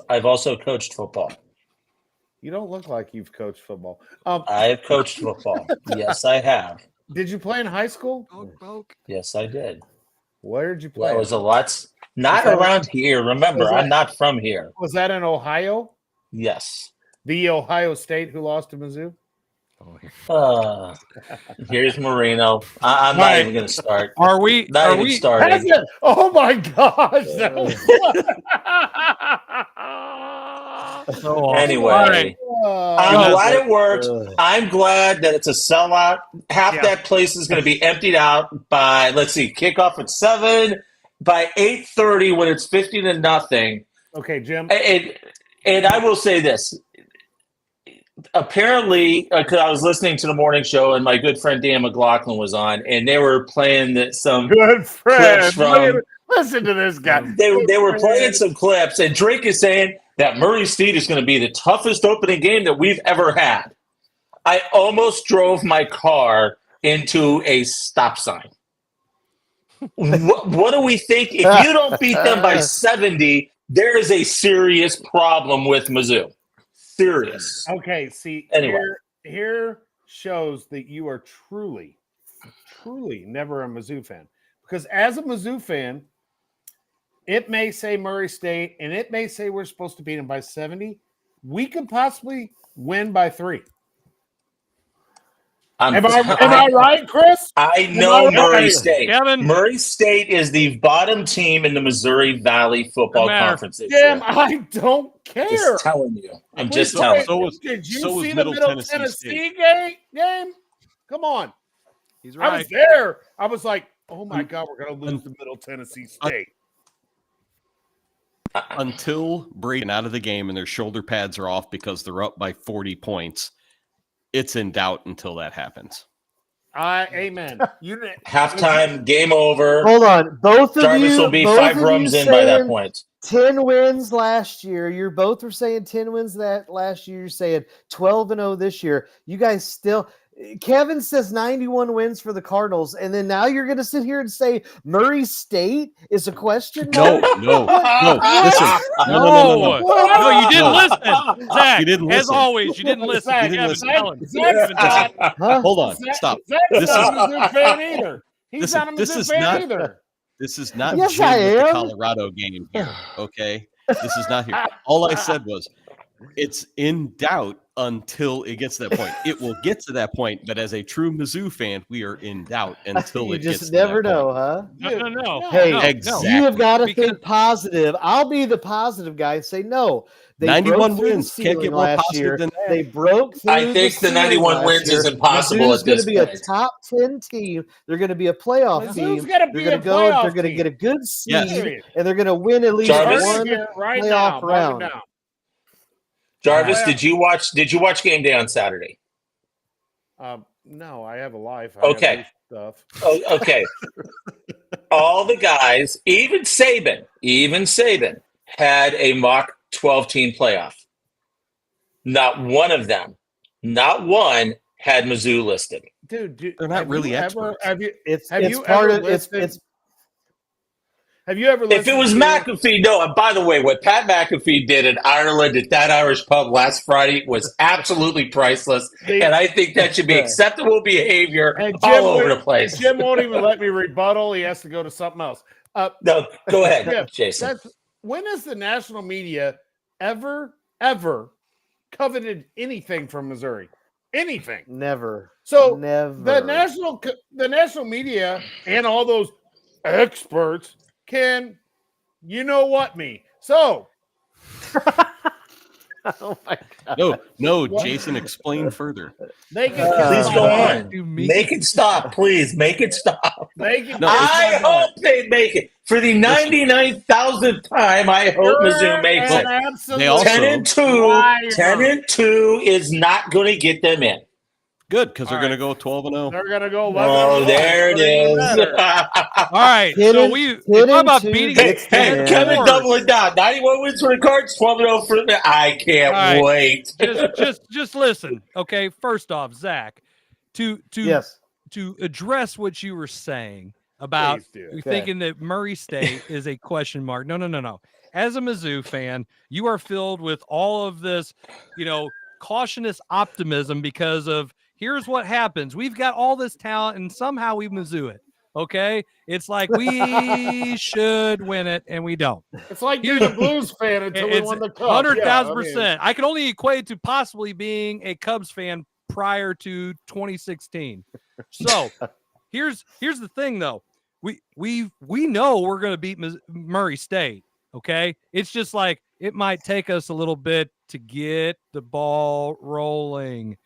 B: football.
E: You don't look like you've coached football.
B: I've coached football. Yes, I have.
E: Did you play in high school?
B: Yes, I did.
E: Where did you play?
B: That was a lot. Not around here. Remember, I'm not from here.
E: Was that in Ohio?
B: Yes.
E: The Ohio State who lost to Mizzou?
B: Here's Marino. I'm not even going to start.
C: Are we?
B: Not even starting.
E: Oh my gosh!
B: Anyway, I'm glad it worked. I'm glad that it's a sellout. Half that place is going to be emptied out by, kickoff at 7. By 8:30, when it's 50-0.
E: Okay, Jim.
B: And I will say this. Apparently, because I was listening to the morning show and my good friend Dan McLaughlin was on, and they were playing some
E: good friend.
B: clips from.
E: Listen to this guy.
B: They were playing some clips, and Drake is saying that Murray State is going to be the toughest opening game that we've ever had. I almost drove my car into a stop sign. What do we think? If you don't beat them by 70, there is a serious problem with Mizzou. Serious.
E: Okay, see,
B: anyway.
E: Here shows that you are truly never a Mizzou fan. Because as a Mizzou fan, it may say Murray State, and it may say we're supposed to beat them by 70. We could possibly win by 3. Am I right, Chris?
B: I know Murray State. Kevin. Murray State is the bottom team in the Missouri Valley Football Conference this year.
E: Damn, I don't care.
B: Just telling you. I'm just telling you.
E: Did you see the Middle Tennessee game? Come on.
C: He's right.
E: I was there. I was like, oh my God, we're going to lose to Middle Tennessee State.
D: Until breaking out of the game and their shoulder pads are off because they're up by 40 points, it's in doubt until that happens.
E: Amen.
B: Halftime, game over.
F: Hold on. Both of
B: Jarvis
F: you
B: will be 5 runs in by that point.
F: 10 wins last year. You're both were saying 10 wins that last year. You're saying 12-0 this year. You guys still – Kevin says 91 wins for the Cardinals, and then now you're going to sit here and say Murray State is a question mark?
D: No. Listen.
C: No, you didn't listen. Zach,
D: you didn't listen.
C: As always, you didn't listen.
D: Hold on. Stop.
E: This is not a Mizzou fan either. He's not a Mizzou fan either.
D: This is not
F: yes,
D: Jim with the Colorado game here, okay? This is not here. All I said was it's in doubt until it gets to that point. It will get to that point, but as a true Mizzou fan, we are in doubt until
F: You
D: it gets
F: just
D: to that
F: never know,
D: point.
F: huh?
C: No.
F: Hey,
D: exactly.
F: you have got to think positive. I'll be the positive guy and say no. They
D: 91
F: broke through
D: wins.
F: the
D: Can't
F: ceiling
D: get more
F: last
D: positive
F: year.
D: than that.
F: They broke through
B: I think the
F: ceiling
B: 91
F: last
B: wins
F: year.
B: is impossible
F: Mizzou's
B: at
F: going
B: this
F: to be a
B: point.
F: top 10 team. They're going to be a playoff
E: Mizzou's
F: team.
E: gonna
F: They're
E: be
F: going
E: a
F: to go.
E: playoff
F: They're going to
E: team.
F: get a good seed,
E: Yes.
F: and they're going to win at least
B: Jarvis?
F: one
E: Right
F: playoff
E: now, mark it
F: round.
E: down.
B: Jarvis, did you watch game day on Saturday?
E: No, I have a life. I
B: Okay.
E: have stuff.
B: Oh, okay. All the guys, even Saban had a mock 12-team playoff. Not one of them, not one had Mizzou listed.
E: Dude,
D: they're not really experts.
E: Have you ever listened
B: If it was
E: to
B: McAfee, no. And by the way, what Pat McAfee did in Ireland at that Irish pub last Friday was absolutely priceless. And I think that should be acceptable behavior all over the place.
E: Jim won't even let me rebuttal. He has to go to something else.
B: No, go ahead, Jason.
E: When has the national media ever coveted anything from Missouri? Anything?
F: Never.
E: So
F: never.
E: The national media and all those experts can, you know what, me. So.
F: Oh my God.
D: No, Jason, explain further.
E: They can
B: please go on. Make it stop, please. Make it stop. I hope they make it. For the 99,000th time, I hope Mizzou makes it.
D: They also,
B: 10-2 is not going to get them in.
D: Good, because they're going to go 12-0.
E: They're going to go 11-0.
B: Oh, there it is.
C: All right. So we talk about beating.
B: Hey, Kevin, double it down. 91 wins for the Cards, 12-0 for the. I can't wait.
C: just listen. Okay. First off, Zach, to address what you were saying about thinking that Murray State is a question mark. No. As a Mizzou fan, you are filled with all of this, cautious optimism because of. Here's what happens. We've got all this talent, and somehow we Mizzou it. Okay? It's like we should win it, and we don't.
E: It's like you're the Blues fan until we won the Cup.
C: 100,000%. I can only equate it to possibly being a Cubs fan prior to 2016. So here's the thing, though. We know we're going to beat Murray State. Okay? It's just like it might take us a little bit to get the ball rolling.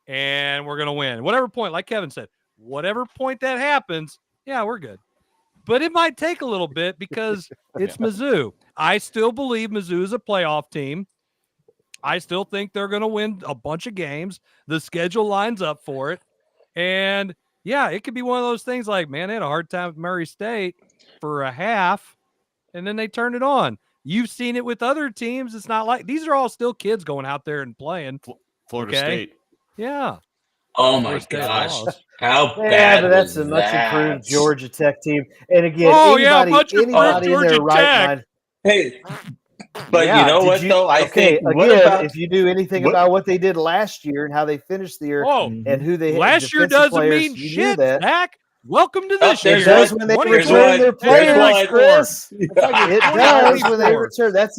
C: And we're going to win. Whatever point, like Kevin said, whatever point that happens, we're good. But it might take a little bit because it's Mizzou. I still believe Mizzou is a playoff team. I still think they're going to win a bunch of games. The schedule lines up for it. And, it could be one of those things like, man, they had a hard time with Murray State for a half, and then they turned it on. You've seen it with other teams. It's not like – these are all still kids going out there and playing.
D: Florida State.
C: Yeah.
B: Oh my gosh! How bad?
F: But that's
B: was
F: a much
B: that?
F: improved Georgia Tech team. And again,
C: much improved
F: in
C: Georgia
F: their right
C: Tech.
F: mind.
B: Hey, but you know what though? I think
F: if you do anything about what they did last year and how they finished the year and who they
C: last year doesn't mean shit. Zach, welcome to this year.
F: It does when they return their players, Chris. It does when they return. That's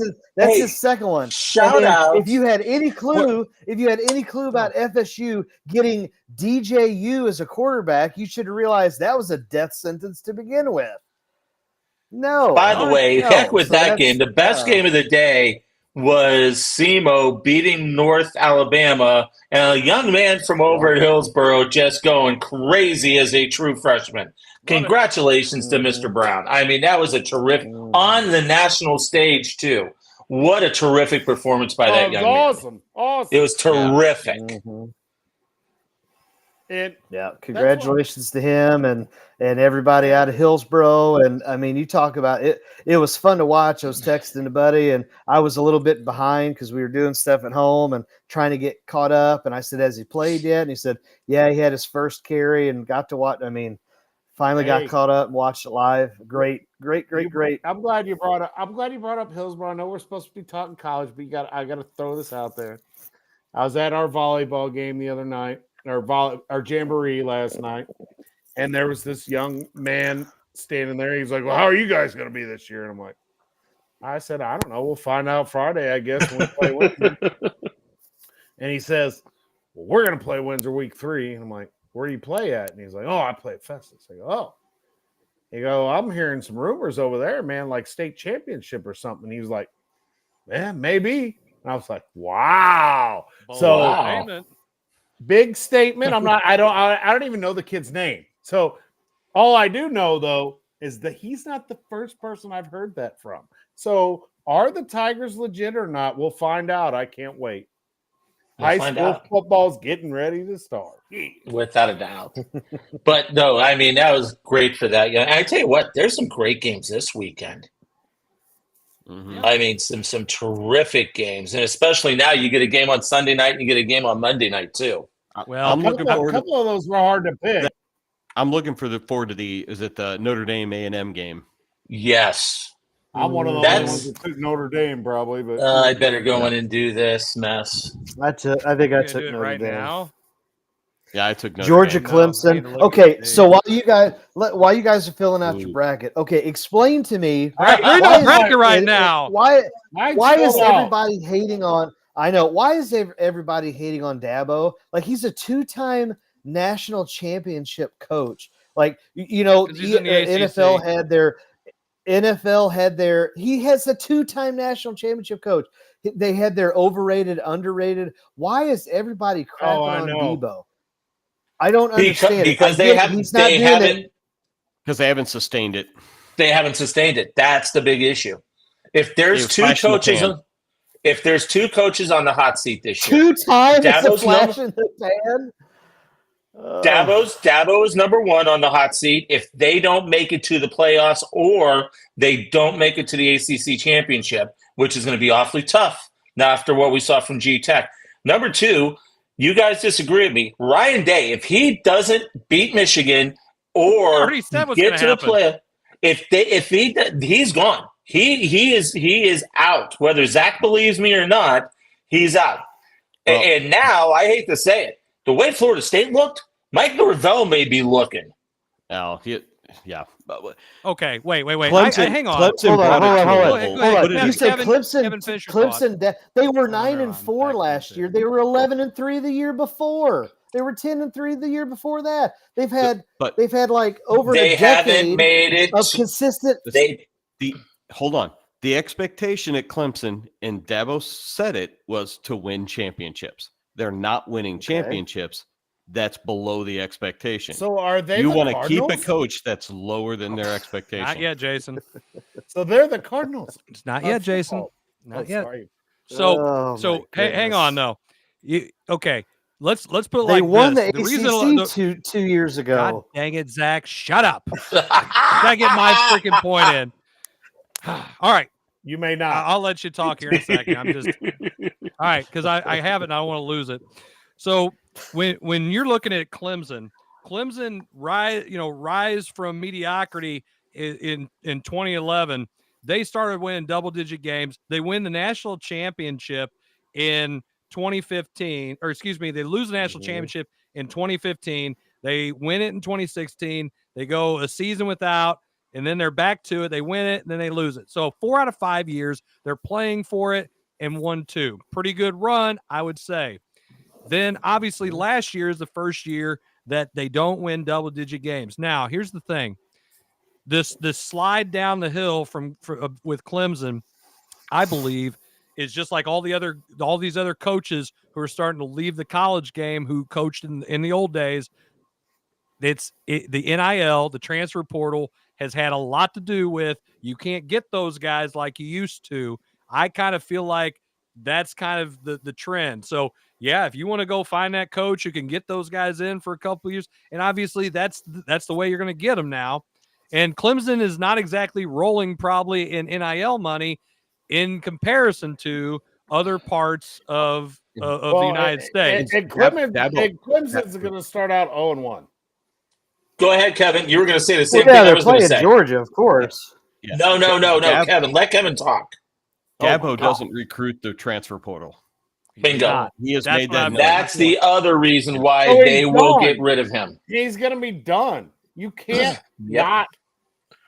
F: his second one.
B: Shout out!
F: If you had any clue, about FSU getting DJU as a quarterback, you should realize that was a death sentence to begin with. No.
B: By the way, heck with that game. The best game of the day was SEMO beating North Alabama, and a young man from over at Hillsboro just going crazy as a true freshman. Congratulations to Mr. Brown. I mean, that was a terrific on the national stage too. What a terrific performance by that young man.
E: Awesome.
B: It was terrific.
E: And
F: congratulations to him and everybody out of Hillsboro. And I mean, you talk about it. It was fun to watch. I was texting a buddy, and I was a little bit behind because we were doing stuff at home and trying to get caught up. And I said, "Has he played yet?" And he said, "Yeah, he had his first carry and got to watch." I mean, finally got caught up and watched it live. Great.
E: I'm glad you brought up Hillsboro. I know we're supposed to be talking college, but I got to throw this out there. I was at our volleyball game the other night. Our jamboree last night, and there was this young man standing there. He's like, "Well, how are you guys going to be this year?" And I'm like, I said, I don't know. We'll find out Friday, I guess, when we play Windsor. And he says, well, we're going to play Windsor week 3. And I'm like, where do you play at? And he's like, oh, I play at Festus. I go, oh. He go, I'm hearing some rumors over there, man, like state championship or something. He was like, yeah, maybe. And I was like, wow. Big statement. I don't even know the kid's name. So all I do know, though, is that he's not the first person I've heard that from. So are the Tigers legit or not? We'll find out. I can't wait. High school football's getting ready to start.
B: Without a doubt. But no, I mean, that was great for that. I tell you what, there's some great games this weekend. Mm-hmm. I mean, some terrific games. And especially now you get a game on Sunday night and you get a game on Monday night too.
E: Well, a couple of those were hard to pick.
D: I'm looking forward to the Notre Dame A&M game.
B: Yes.
E: I'm one of the only ones that took Notre Dame, probably. But
B: I better go in and do this mess.
F: I think I took Notre Dame.
C: Now?
D: Yeah, I took Notre
F: Georgia
D: Dame.
F: Clemson. Okay, so while you guys are filling out your bracket, okay, explain to me.
C: We're in a bracket right now.
F: Why is everybody hating on? I know. Why is everybody hating on Dabo? Like, he's a 2-time national championship coach. Like, NFL had their. He has a 2-time national championship coach. They had their overrated, underrated. Why is everybody crapping on Debo? I don't understand
B: because they haven't
D: sustained it.
B: They haven't sustained it. That's the big issue. If there's two coaches on the hot seat this year,
F: 2 times a flash in the pan.
B: Dabo is number 1 on the hot seat. If they don't make it to the playoffs or they don't make it to the ACC championship, which is going to be awfully tough now after what we saw from G Tech. Number 2, you guys disagree with me. Ryan Day, if he doesn't beat Michigan or get to the playoff, he's gone. He is out. Whether Zach believes me or not, he's out. Well, and now I hate to say it, the way Florida State looked, Mike Norvell may be looking.
D: Oh, yeah.
C: Okay, wait.
F: Clemson,
C: hang on.
F: Hold on. You said Clemson. They were 9-4 last year. They were 11-3 the year before. They were 10-3 the year before that. They've had like over a decade of consistent.
D: Hold on. The expectation at Clemson, and Dabo said it, was to win championships. They're not winning championships. That's below the expectation.
E: So are they?
D: You want to keep a coach that's lower than their expectation?
C: Not yet, Jason.
E: So they're the Cardinals.
C: It's not yet, Jason. Not yet. So hang on, though. Okay, let's put it like
F: they won
C: this.
F: The ACC 2 years ago.
C: God dang it, Zach! Shut up. Gotta get my freaking point in. All right.
E: You may not.
C: I'll let you talk here in a second. I'm just all right because I have it and I don't want to lose it. So when you're looking at Clemson rise from mediocrity in 2011. They started winning double-digit games. They win the national championship in 2015, or excuse me, they lose the national championship in 2015. They win it in 2016. They go a season without, and then they're back to it. They win it, and then they lose it. So 4 out of 5 years, they're playing for it and won 2. Pretty good run, I would say. Then, obviously, last year is the first year that they don't win double-digit games. Now, here's the thing. This slide down the hill with Clemson, I believe, is just like all these other coaches who are starting to leave the college game who coached in the old days. The NIL, the transfer portal, has had a lot to do with you can't get those guys like you used to. I kind of feel like that's kind of the trend. So, yeah, if you want to go find that coach, you can get those guys in for a couple of years. And obviously that's the way you're going to get them now. And Clemson is not exactly rolling probably in NIL money in comparison to other parts of the United States.
E: And Clemson's going to start out 0-1.
B: Go ahead, Kevin. You were going to say the same
F: thing
B: I
F: they're
B: was going to say.
F: Georgia, of course.
B: Yeah. No, Kevin. Let Kevin talk.
D: Dabo doesn't recruit the transfer portal.
B: Bingo.
D: He has made that.
B: That's the other reason why they will get rid of him.
E: He's going to be done. You can't not.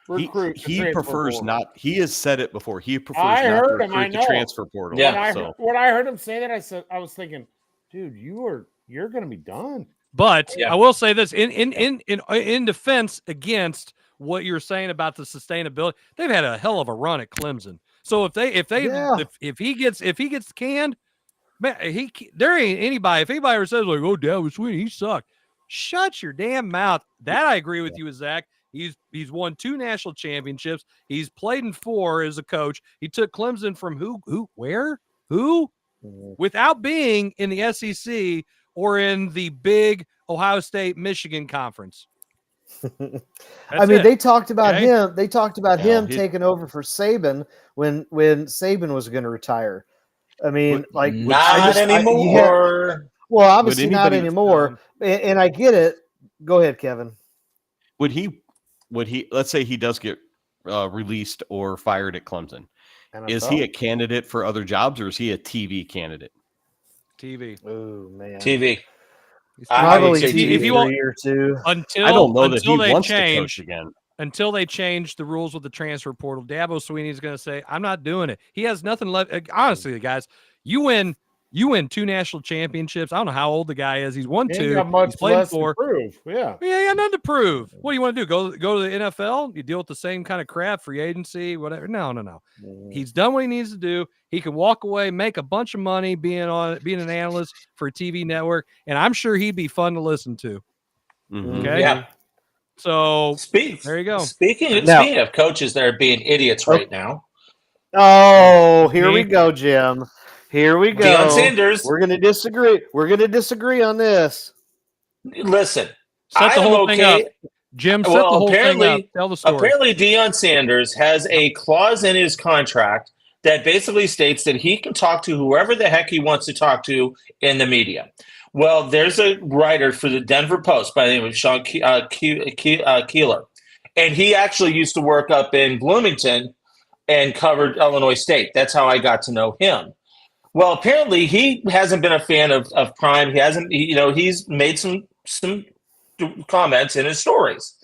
E: recruit.
D: He prefers
E: portal.
D: not. He has said it before. He prefers
E: I
D: not
E: heard
D: to
E: him. I
D: recruit the
E: know.
D: transfer portal.
B: Yeah.
E: When I heard him say that, I was thinking, dude, you're going to be done.
C: But I will say this in defense against what you're saying about the sustainability, they've had a hell of a run at Clemson. So if he gets canned, man, there ain't anybody. If anybody ever says like, "Oh, Dabo Swinney, he sucked," shut your damn mouth. That I agree with you, Zach. He's won 2 national championships. He's played in 4 as a coach. He took Clemson from where without being in the SEC or in the big Ohio State Michigan conference.
F: They talked about him. They talked about him taking over for Saban when Saban was going to retire. I mean,
B: not anymore.
F: Well, obviously not anymore. And I get it. Go ahead, Kevin.
D: Would he? Let's say he does get released or fired at Clemson. NFL. Is he a candidate for other jobs, or is he a TV candidate?
C: TV.
F: Oh man.
B: TV.
F: Probably TV
C: if you want,
F: or 2.
C: Until
D: I don't know that he
C: they
D: wants
C: change,
D: to coach again.
C: Until they change the rules with the transfer portal, Dabo Swinney's going to say, "I'm not doing it." He has nothing left. Honestly, guys, you win 2 national championships. I don't know how old the guy is. He's won 2. He's played 4.
E: Yeah,
C: he got nothing to prove. What do you want to do? Go to the NFL? You deal with the same kind of crap, free agency, whatever. No. He's done what he needs to do. He can walk away, make a bunch of money being an analyst for a TV network, and I'm sure he'd be fun to listen to.
D: Mm-hmm.
C: Okay.
B: Yeah.
C: So there you go.
B: Speaking of coaches that are being idiots right now.
F: Oh, here we go, Jim. Here we go.
B: Deion Sanders.
F: We're going to disagree. We're going to disagree on this.
B: Listen,
C: set the whole thing up. Jim, set the whole thing up. Tell the story.
B: Apparently, Deion Sanders has a clause in his contract that basically states that he can talk to whoever the heck he wants to talk to in the media. Well, there's a writer for the Denver Post by the name of Sean Keeler, and he actually used to work up in Bloomington and covered Illinois State. That's how I got to know him. Well, apparently he hasn't been a fan of Prime. He hasn't, he's made some comments in his stories.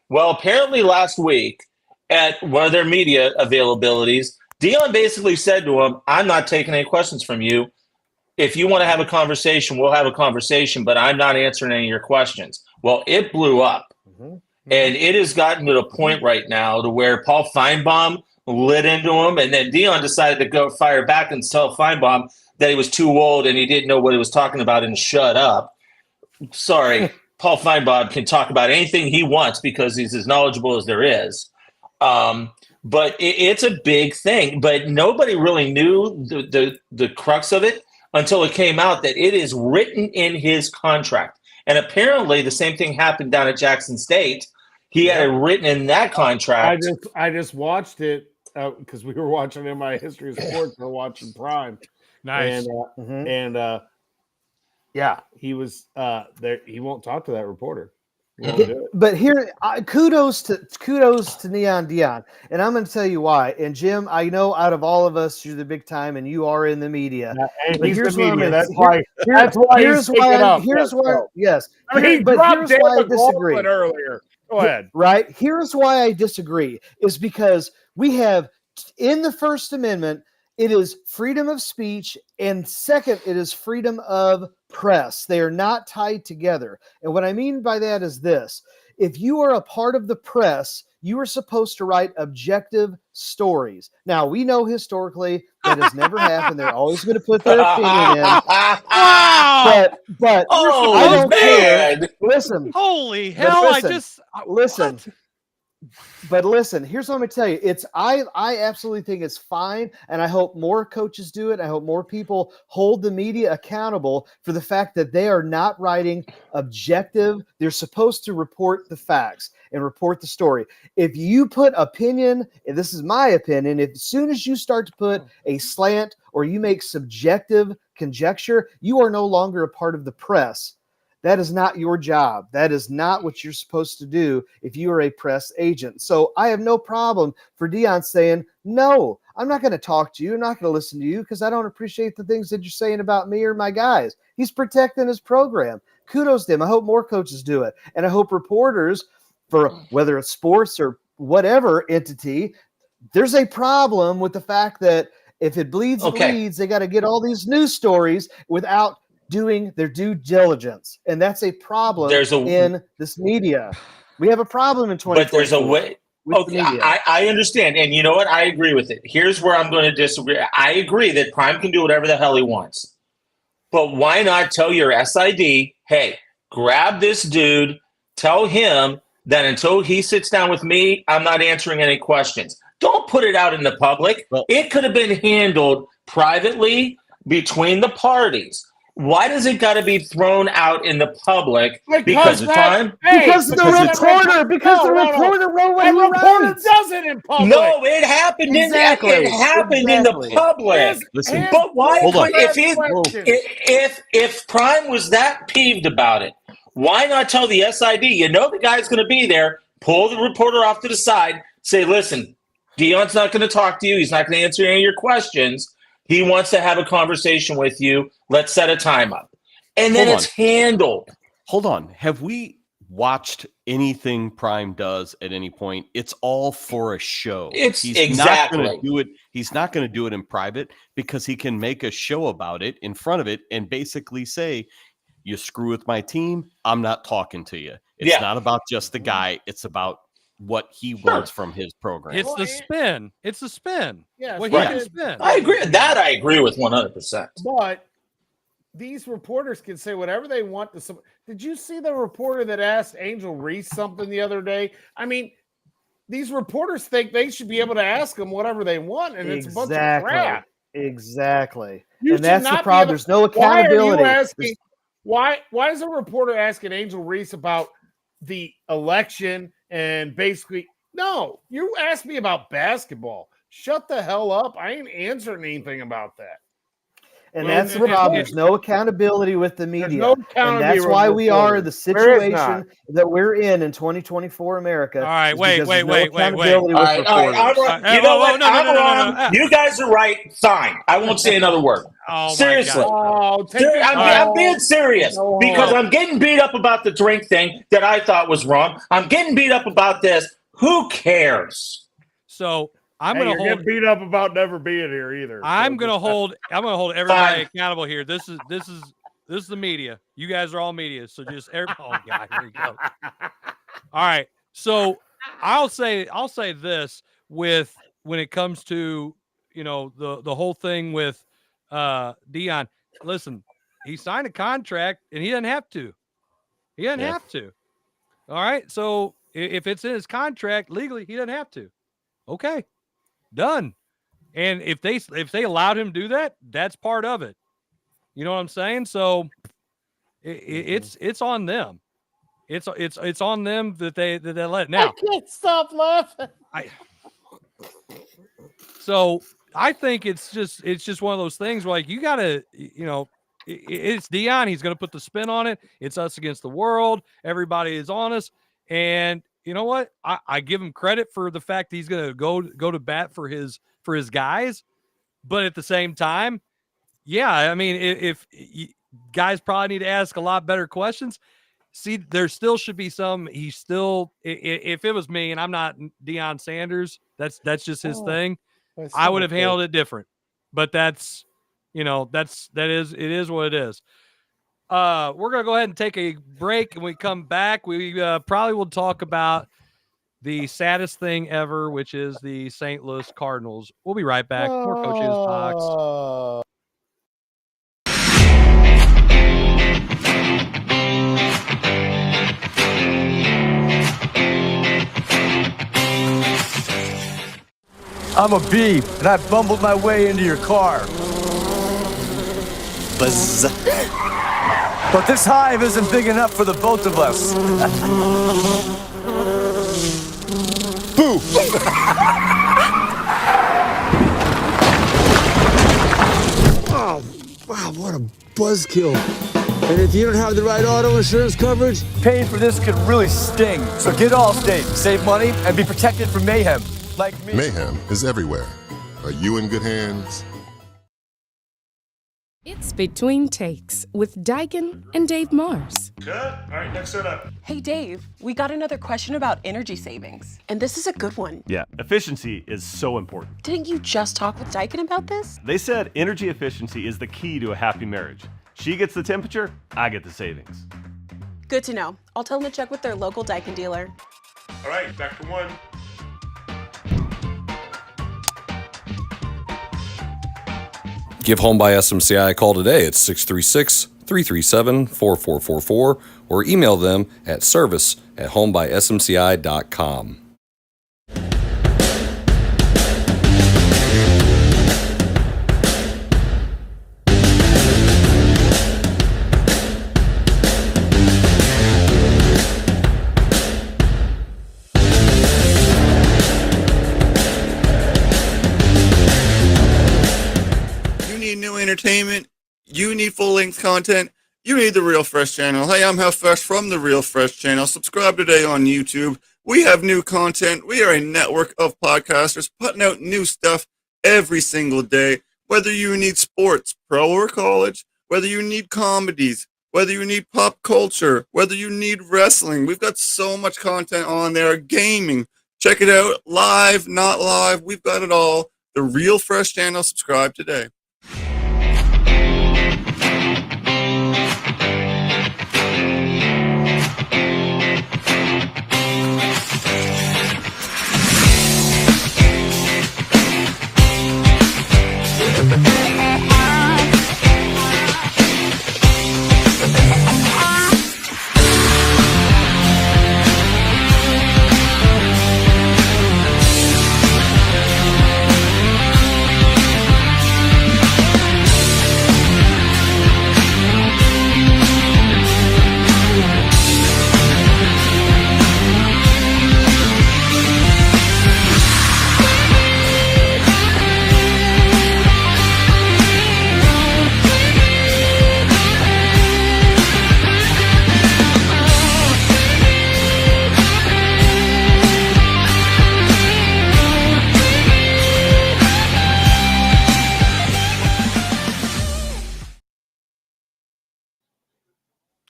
B: Well, apparently last week at one of their media availabilities, Deion basically said to him, "I'm not taking any questions from you. If you want to have a conversation, we'll have a conversation, but I'm not answering any of your questions." Well, it blew up. Mm-hmm. And it has gotten to the point right now to where Paul Feinbaum lit into him, and then Deion decided to go fire back and tell Feinbaum that he was too old and he didn't know what he was talking about and shut up. Sorry, Paul Feinbaum can talk about anything he wants because he's as knowledgeable as there is. But it's a big thing. But nobody really knew the crux of it until it came out that it is written in his contract. And apparently the same thing happened down at Jackson State. He had it written in that contract.
E: I just watched it because we were watching in my History of Sports. We're watching Prime.
C: Nice.
E: And he was there. He won't talk to that reporter.
F: But here, kudos to Neon Deion, and I'm going to tell you why. And Jim, I know out of all of us, you're the big time, and you are in the media.
E: And he's the media. That's why. Here's why.
F: Yes.
E: I mean,
F: but here's why I disagree.
E: Earlier. Go ahead.
F: Right. Here's why I disagree. Is because we have in the First Amendment, it is freedom of speech, and second, it is freedom of press. They are not tied together. And what I mean by that is this: if you are a part of the press, you are supposed to write objective stories. Now, we know historically that has never happened. They're always going to put their opinion in.
C: Wow!
F: But I don't care. Listen.
C: Holy hell!
F: Listen. But listen, here's what I'm going to tell you. I absolutely think it's fine, and I hope more coaches do it. I hope more people hold the media accountable for the fact that they are not writing objective. They're supposed to report the facts and report the story. If you put opinion, and this is my opinion, as soon as you start to put a slant or you make subjective conjecture, you are no longer a part of the press. That is not your job. That is not what you're supposed to do if you are a press agent. So I have no problem for Deion saying, no, I'm not going to talk to you. I'm not going to listen to you because I don't appreciate the things that you're saying about me or my guys. He's protecting his program. Kudos to him. I hope more coaches do it. And I hope reporters, for whether it's sports or whatever entity, there's a problem with the fact that if it bleeds, it leads. They got to get all these news stories without doing their due diligence, and that's a problem in this media. We have a problem in 2024.
B: But there's a way. Okay, I understand, and you know what? I agree with it. Here's where I'm going to disagree. I agree that Prime can do whatever the hell he wants, but why not tell your SID, hey, grab this dude, tell him that until he sits down with me, I'm not answering any questions. Don't put it out in the public. It could have been handled privately between the parties. Why does it got to be thrown out in the public? Because the
E: reporter wrote what he writes. Does it in public?
B: No, it happened in the public.
D: Listen,
B: but why?
D: Hold on.
B: If Prime was that peeved about it, why not tell the SID? You know the guy's going to be there. Pull the reporter off to the side. Say, listen, Deion's not going to talk to you. He's not going to answer any of your questions. He wants to have a conversation with you. Let's set a time up. And then it's handled.
D: Hold on. Have we watched anything Prime does at any point? It's all for a show. He's not going to do it. He's not going to do it in private because he can make a show about it in front of it and basically say, you screw with my team, I'm not talking to you. It's not about just the guy. It's about what he wants from his program.
C: It's the spin. It's the spin.
E: Yeah,
C: what he can spin.
B: I agree. That I agree with 100%.
E: But these reporters can say whatever they want to. Did you see the reporter that asked Angel Reese something the other day? I mean, these reporters think they should be able to ask them whatever they want, and it's a bunch of crap.
F: Exactly. And that's the problem. There's no accountability.
E: Why is a reporter asking Angel Reese about the election and basically, no, you asked me about basketball. Shut the hell up. I ain't answering anything about that.
F: And that's the problem. There's no accountability with the media. And that's why we are in the situation that we're in 2024 America.
C: All right, wait.
B: You know what? No. You guys are right. Fine. I won't say another word. Seriously. I'm being serious because I'm getting beat up about the drink thing that I thought was wrong. I'm getting beat up about this. Who cares?
C: So I'm going to
E: get beat up about never being here either.
C: I'm going to hold everybody accountable here. This is the media. You guys are all media. So just oh God, here we go. All right. So I'll say this when it comes to, the whole thing with Deion. Listen, he signed a contract and he doesn't have to. He doesn't have to. All right. So if it's in his contract legally, he doesn't have to. Okay. Done. And if they allowed him to do that, that's part of it. You know what I'm saying? So it's on them. It's on them that they let now.
E: I can't stop laughing.
C: So I think it's just one of those things where, like, you gotta, it's Deion. He's gonna put the spin on it. It's us against the world. Everybody is on us. And you know what? I give him credit for the fact that he's going to go to bat for his guys, but at the same time, I mean, if guys probably need to ask a lot better questions. See, there still should be some. If it was me, and I'm not Deion Sanders, that's just his thing. I would have handled it different. But it is what it is. We're going to go ahead and take a break. And we come back, we probably will talk about the saddest thing ever, which is the St. Louis Cardinals. We'll be right back. More Coaches Box.
G: I'm a bee, and I bumbled my way into your car.
H: Buzz.
G: But this hive isn't big enough for the both of us. Boo!
I: Oh, wow, what a buzzkill. And if you don't have the right auto insurance coverage,
G: paying for this could really sting. So get Allstate, save money, and be protected from mayhem. Like me.
J: Mayhem is everywhere. Are you in good hands?
K: It's Between Takes with Daikin and Dave Mars.
H: Cut. All right, next set up.
M: Hey, Dave, we got another question about energy savings. And this is a good one.
L: Yeah, efficiency is so important.
M: Didn't you just talk with Daikin about this?
L: They said energy efficiency is the key to a happy marriage. She gets the temperature, I get the savings.
M: Good to know. I'll tell them to check with their local Daikin dealer.
H: All right, back to one.
N: Give Home by SMCI a call today at 636-337-4444 or email them at service@homebysmci.com.
O: Entertainment, you need full-length content, you need the Real Fresh channel. Hey, I'm How Fresh from the Real Fresh channel. Subscribe today on YouTube. We have new content. We are a network of podcasters putting out new stuff every single day. Whether you need sports, pro or college, whether you need comedies, whether you need pop culture, whether you need wrestling, we've got so much content on there. Gaming, check it out. Live, not live, we've got it all. The Real Fresh channel. Subscribe today.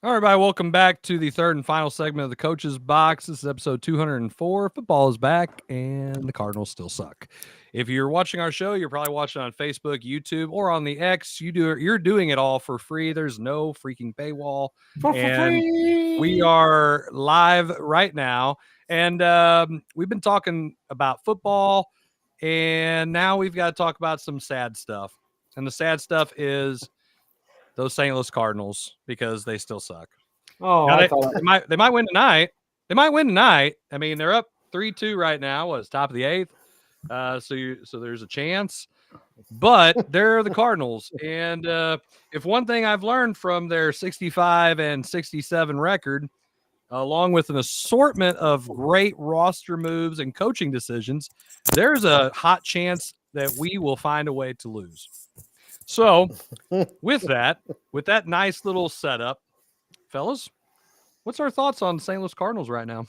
C: All right, everybody, welcome back to the third and final segment of the Coach's Box. This is episode 204. Football is back, and the Cardinals still suck. If you're watching our show, you're probably watching on Facebook, YouTube, or on the X. You're doing it all for free. There's no freaking paywall.
E: For free.
C: We are live right now, and we've been talking about football, and now we've got to talk about some sad stuff. And the sad stuff is those St. Louis Cardinals, because they still suck.
E: Oh,
C: they might win tonight. They might win tonight. I mean, they're up 3-2 right now. It's top of the eighth. So there's a chance, but they're the Cardinals. And if one thing I've learned from their 65 and 67 record, along with an assortment of great roster moves and coaching decisions, there's a hot chance that we will find a way to lose. So with that nice little setup, fellas, what's our thoughts on St. Louis Cardinals right now?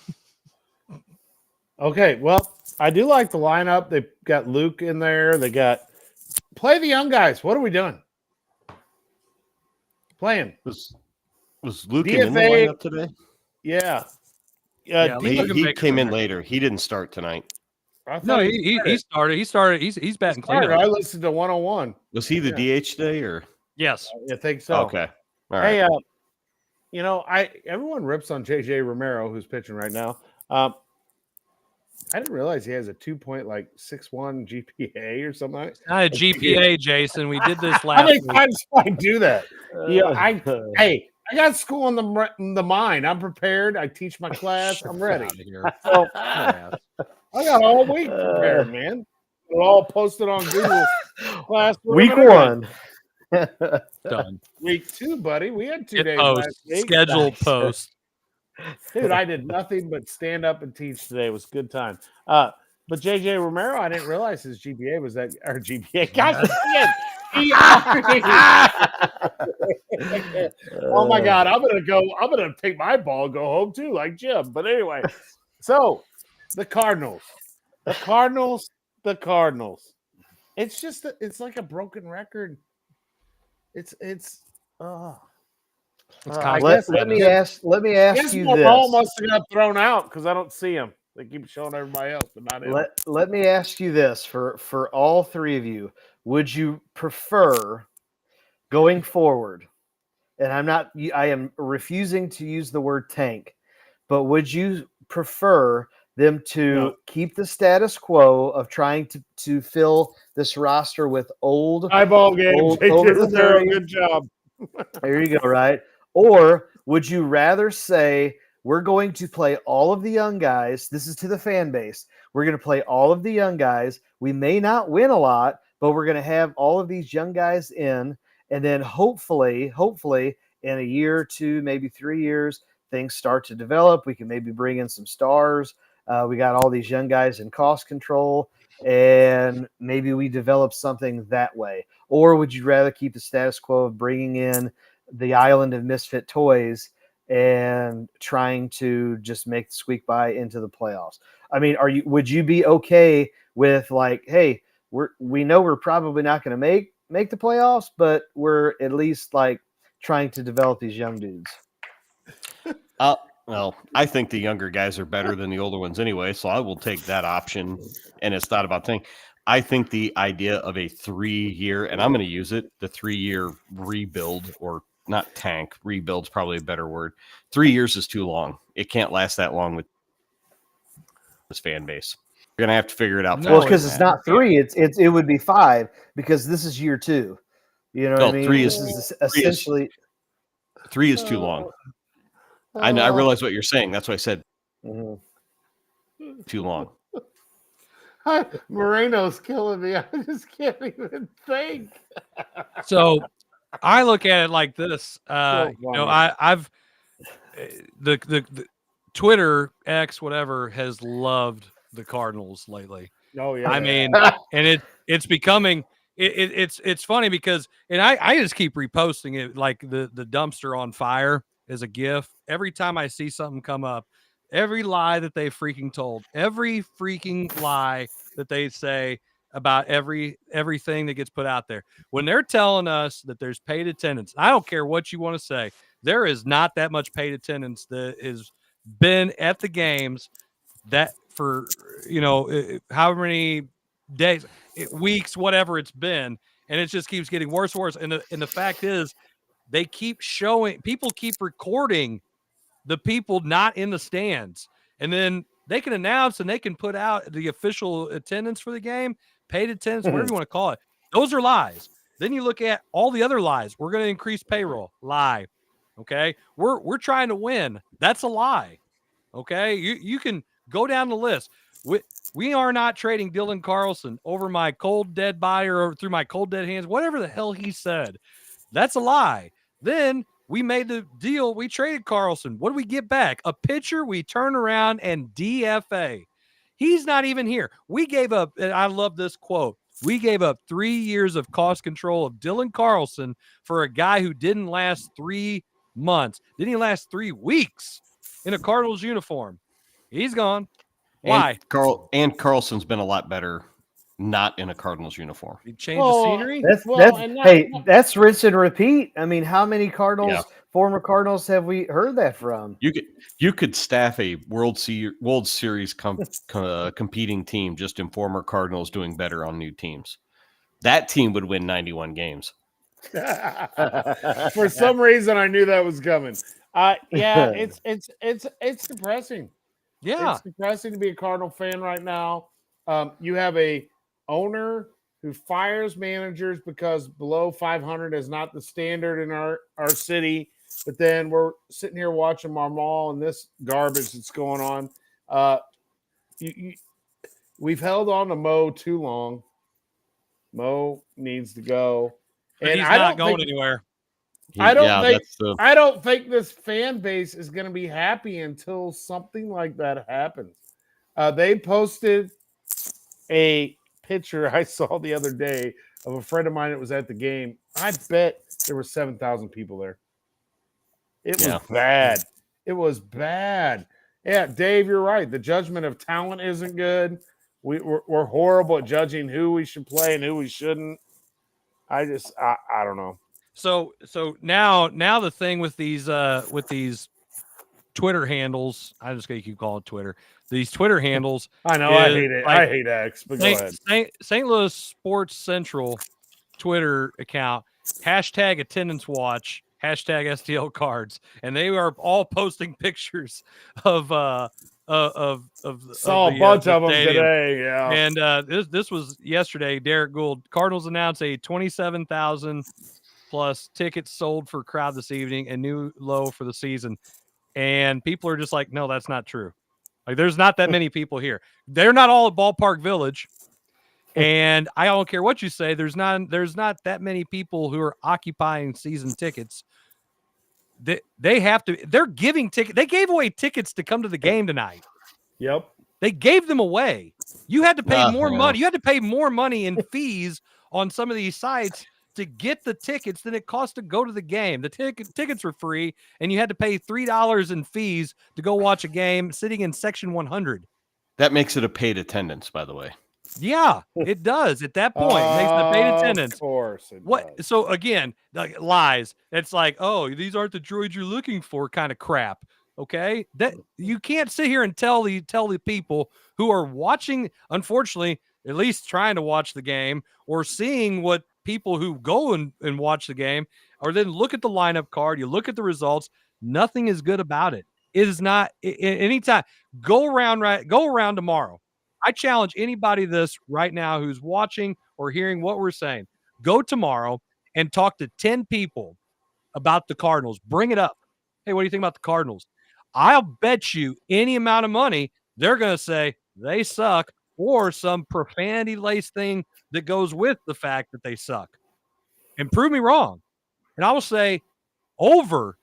E: Okay, well, I do like the lineup. They got Luke in there. They got play the young guys. What are we doing? Playing.
D: Was Luke in the lineup today?
E: Yeah.
D: He came in later. He didn't start tonight.
C: No, he started. He's batting clean.
E: I listened to 101.
D: Was he the DH today or?
C: Yes,
E: I think so.
D: Okay. All right.
E: Hey, everyone rips on JJ Romero, who's pitching right now. I didn't realize he has a 2.61 GPA or something.
C: It's not a GPA, Jason. We did this last week.
E: How many times do I do that? I got school in the mind. I'm prepared. I teach my class. I'm ready. So, I got all week prepared, man. We're all posted on Google Class.
F: Week 1.
C: Done.
E: Week 2, buddy. We had 2
C: Get
E: days
C: post.
E: last week.
C: Scheduled post.
E: Dude, I did nothing but stand up and teach today. It was a good time. But JJ Romero, I didn't realize his GPA was that, or GPA. Gosh, oh my God, I'm gonna take my ball and go home too, like Jim. But anyway, so the Cardinals. It's just it's like a broken record. It's
F: let me ask you this.
E: Ball must have got thrown out because I don't see him. They keep showing everybody else, but not him.
F: Let me ask you this for all three of you. Would you prefer going forward? And I am refusing to use the word tank, but would you prefer them to keep the status quo of trying to fill this roster with old
E: eyeball games?
F: Over the 30?
E: Good job.
F: There you go, right? Or would you rather say we're going to play all of the young guys? This is to the fan base. We're going to play all of the young guys. We may not win a lot, but we're going to have all of these young guys in, and then hopefully in a year or two, maybe 3 years, things start to develop. We can maybe bring in some stars. We got all these young guys in cost control, and maybe we develop something that way. Or would you rather keep the status quo of bringing in the island of misfit toys and trying to just make the squeak by into the playoffs? I mean, would you be okay with like, hey, we know we're probably not going to make the playoffs, but we're at least like trying to develop these young dudes?
D: Well, I think the younger guys are better than the older ones anyway, so I will take that option. And it's not about thing. I think the idea of a 3-year, and I'm going to use it, the 3-year rebuild, or not tank, rebuild's probably a better word. 3 years is too long. It can't last that long with this fan base. You're going to have to figure it out.
F: Well, because it's not 3, it would be 5, because this is year 2. You know what I mean?
D: 3
F: is essentially
D: 3 is too long. I realize what you're saying. That's why I said too long.
E: Moreno's killing me. I just can't even think.
C: So I look at it like this. I've the Twitter X whatever has loved the Cardinals lately.
E: Oh yeah.
C: I mean, and it's becoming it's funny because I just keep reposting it like the dumpster on fire as a GIF. Every time I see something come up, every lie that they freaking told, every freaking lie that they say about everything that gets put out there. When they're telling us that there's paid attendance, I don't care what you want to say. There is not that much paid attendance that has been at the games that for, however many days, weeks, whatever it's been. And it just keeps getting worse and worse. And the fact is, they keep showing, people keep recording the people not in the stands. And then they can announce and they can put out the official attendance for the game, paid attendance, whatever you want to call it. Those are lies. Then you look at all the other lies. We're going to increase payroll. Lie. Okay. We're trying to win. That's a lie. Okay. You can go down the list. We are not trading Dylan Carlson over my cold dead body or through my cold dead hands, whatever the hell he said. That's a lie. Then we made the deal. We traded Carlson. What do we get back? A pitcher we turn around and DFA. He's not even here. We gave up, and I love this quote, we gave up 3 years of cost control of Dylan Carlson for a guy who didn't last 3 months. Didn't even last 3 weeks in a Cardinals uniform. He's gone. Why?
D: And Carlson's been a lot better not in a Cardinals uniform.
C: You change the scenery?
F: That's rinse and repeat. I mean, how many former Cardinals have we heard that from?
D: You could staff a World Series competing team just in former Cardinals doing better on new teams. That team would win 91 games.
E: For some reason, I knew that was coming. It's depressing.
C: Yeah,
E: it's depressing to be a Cardinal fan right now. You have a owner who fires managers because below 500 is not the standard in our city. But then we're sitting here watching Marmol and this garbage that's going on. We've held on to Mo too long. Mo needs to go.
C: And he's not going anywhere.
E: I don't think this fan base is going to be happy until something like that happens. They posted a picture I saw the other day of a friend of mine that was at the game. I bet there were 7,000 people there. It was bad. It was bad. Yeah, Dave, you're right. The judgment of talent isn't good. We're horrible at judging who we should play and who we shouldn't. I don't know.
C: So now the thing with these Twitter handles, I'm just gonna keep calling it Twitter. These Twitter handles.
E: I know I hate it. I hate X, but go ahead.
C: St. Louis Sports Central Twitter account, #attendance watch, #STL cards, and they are all posting pictures of
E: saw
C: a
E: bunch of them today. Yeah,
C: and this was yesterday. Derek Gould, Cardinals announced a 27,000 plus tickets sold for crowd this evening, a new low for the season, and people are just like, no, that's not true. Like, there's not that many people here. They're not all at Ballpark Village. And I don't care what you say. There's not that many people who are occupying season tickets. They have to. They're giving tickets. They gave away tickets to come to the game tonight.
E: Yep.
C: They gave them away. You had to pay more money. You had to pay more money in fees on some of these sites to get the tickets than it cost to go to the game. The tickets were free, and you had to pay $3 in fees to go watch a game sitting in section 100.
D: That makes it a paid attendance, by the way.
C: Yeah, it does. At that point, it makes the paid attendance.
E: Of course.
C: What? So again, like, lies. It's like, oh, these aren't the droids you're looking for, kind of crap. Okay, that you can't sit here and tell the people who are watching, unfortunately, at least trying to watch the game or seeing what people who go and watch the game, or then look at the lineup card. You look at the results. Nothing is good about it. It is not. Anytime go around tomorrow. I challenge anybody this right now who's watching or hearing what we're saying. Go tomorrow and talk to 10 people about the Cardinals. Bring it up. Hey, what do you think about the Cardinals? I'll bet you any amount of money they're going to say they suck, or some profanity-laced thing that goes with the fact that they suck. And prove me wrong. And I will say over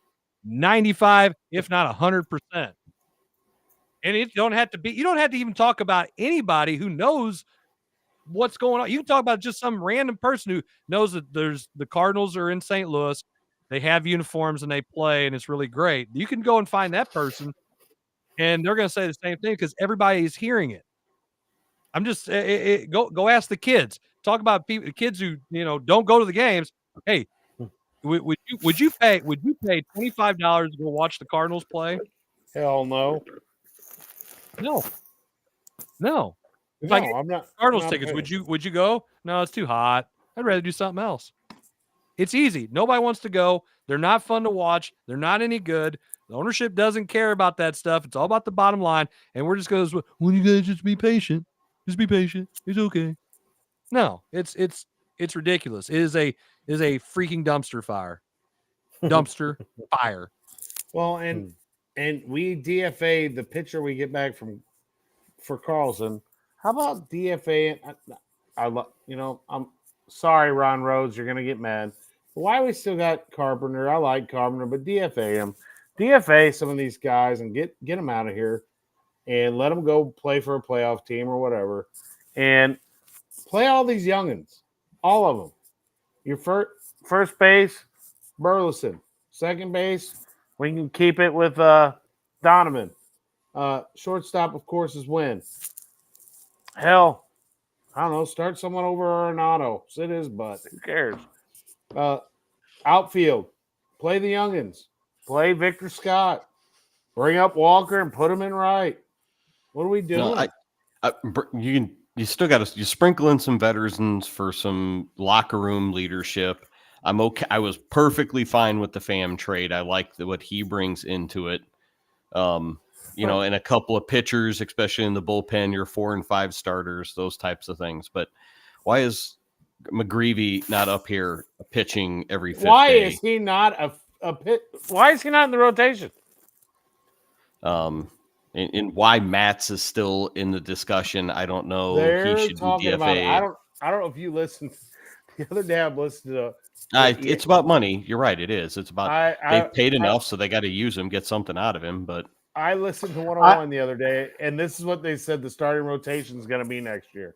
C: 95, if not 100%. And you don't have to even talk about anybody who knows what's going on. You can talk about just some random person who knows that the Cardinals are in St. Louis. They have uniforms and they play, and it's really great. You can go and find that person, and they're going to say the same thing because everybody is hearing it. I'm just go ask the kids. Talk about kids who don't go to the games. Hey, would you pay $25 to go watch the Cardinals play?
E: Hell no.
C: No. If I'm not Cardinals tickets, would you go? No, it's too hot. I'd rather do something else. It's easy. Nobody wants to go. They're not fun to watch. They're not any good. The ownership doesn't care about that stuff. It's all about the bottom line. And we're just going to, well, you guys just be patient. Just be patient. It's okay. No, it's ridiculous. It is a freaking dumpster fire. Dumpster fire.
E: Well, and we DFA the pitcher we get back for Carlson. How about DFA? I'm sorry, Ron Rhodes, you're gonna get mad. Why we still got Carpenter? I like Carpenter, but DFA him. DFA some of these guys and get them out of here and let them go play for a playoff team or whatever. And play all these youngins, all of them. Your first base, Burleson. Second base, we can keep it with Donovan. Shortstop, of course, is Wynn. Hell, I don't know. Start someone over Arenado. Sit his butt. Who cares? Outfield, play the youngins. Play Victor Scott. Bring up Walker and put him in right. What are we doing?
D: You still got to sprinkle in some veterans for some locker room leadership. I'm okay. I was perfectly fine with the Pham trade. I like what he brings into it. And a couple of pitchers, especially in the bullpen, your 4 and 5 starters, those types of things. But why is McGreevy not up here pitching every fifth day?
E: Is he not Why is he not in the rotation?
D: And why Matz is still in the discussion, I don't know.
E: They're
D: he should
E: talking
D: be DFA.
E: about. I don't know if you listened. The other day I listened to.
D: It's about money. You're right. It is. It's about they've paid enough, so they got to use him, get something out of him. But
E: I listened to 101 the other day, and this is what they said the starting rotation is going to be next year.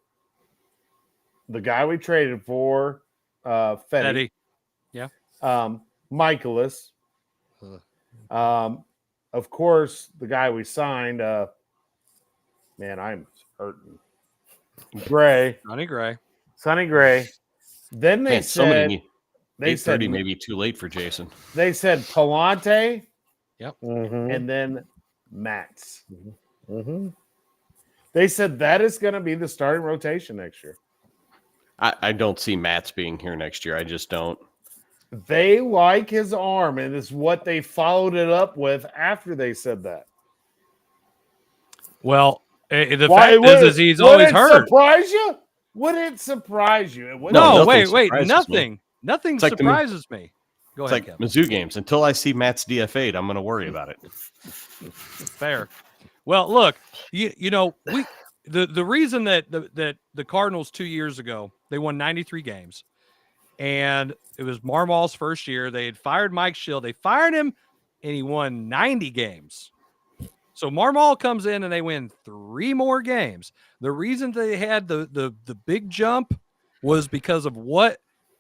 E: The guy we traded for, Fetty.
C: Yeah.
E: Michaelis. Of course, the guy we signed, man, I'm hurting. Gray.
C: Sonny Gray.
E: Then they said They
D: 8:30 may be too late for Jason.
E: They said Palante.
C: Yep.
E: And then Matz. They said that is going to be the starting rotation next year.
D: I don't see Matz being here next year. I just don't.
E: They like his arm, and it's what they followed it up with after they said that.
C: Well, the fact is he's always hurt.
E: Surprise you? Would it surprise you?
C: No, wait. Nothing surprises me. Go ahead,
D: Kevin. Mizzou games. Until I see Matt's DFA'd, I'm going to worry about it.
C: Fair. Well, look, you know, the reason that the Cardinals 2 years ago, they won 93 games, and it was Marmol's first year. They had fired Mike Schill. They fired him, and he won 90 games. So Marmol comes in, and they win 3 more games. The reason they had the big jump was because of what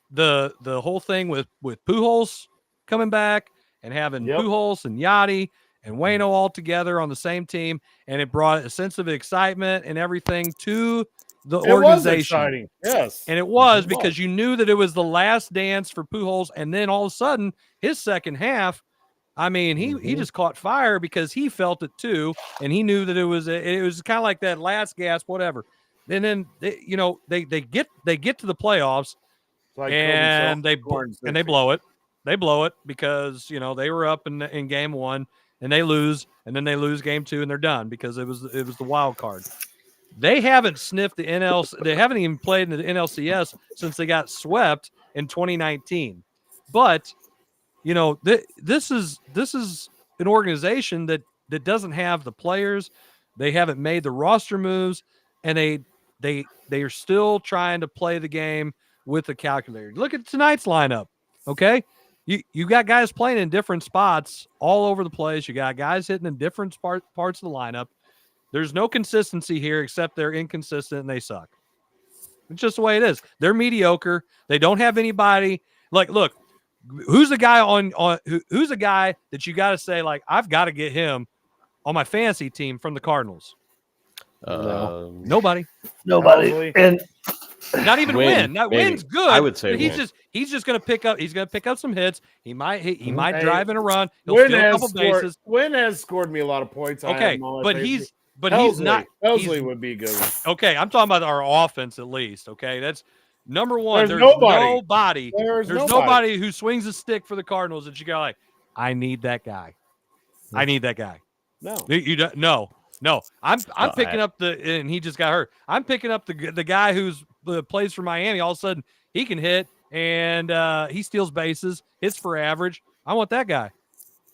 C: the whole thing with Pujols coming back and having Pujols and Yachty and Waino all together on the same team, and it brought a sense of excitement and everything to the organization.
E: Was exciting. Yes.
C: And it was because you knew that it was the last dance for Pujols, and then all of a sudden, his second half, I mean, he just caught fire because he felt it too, and he knew that it was kind of like that last gasp, whatever. And then they get to the playoffs, and they blow it. They blow it because they were up in game 1. And they lose, and then they lose game 2, and they're done because it was the wild card. They haven't sniffed the NLC. They haven't even played in the NLCS since they got swept in 2019. But this is an organization that doesn't have the players. They haven't made the roster moves, and they are still trying to play the game with the calculator. Look at tonight's lineup, okay? You got guys playing in different spots all over the place. You got guys hitting in different parts of the lineup. There's no consistency here except they're inconsistent and they suck. It's just the way it is. They're mediocre. They don't have anybody. Like, look, who's the guy who's a guy that you got to say, like, I've got to get him on my fantasy team from the Cardinals? Nobody.
F: And
C: not even Win. Win's good.
D: I would say
C: he's just going to pick up. He's going to pick up some hits. He might drive in a run. He'll steal a couple bases.
E: Win has scored me a lot of points.
C: Okay, he's not.
E: Helsley would be good.
C: Okay, I'm talking about our offense at least. Okay, that's number one. There's nobody who swings a stick for the Cardinals that you go like, I need that guy. I need that guy.
E: No,
C: you don't. No. I'm picking up and he just got hurt. I'm picking up the guy who's plays for Miami. All of a sudden, he can hit and he steals bases, hits for average. I want that guy.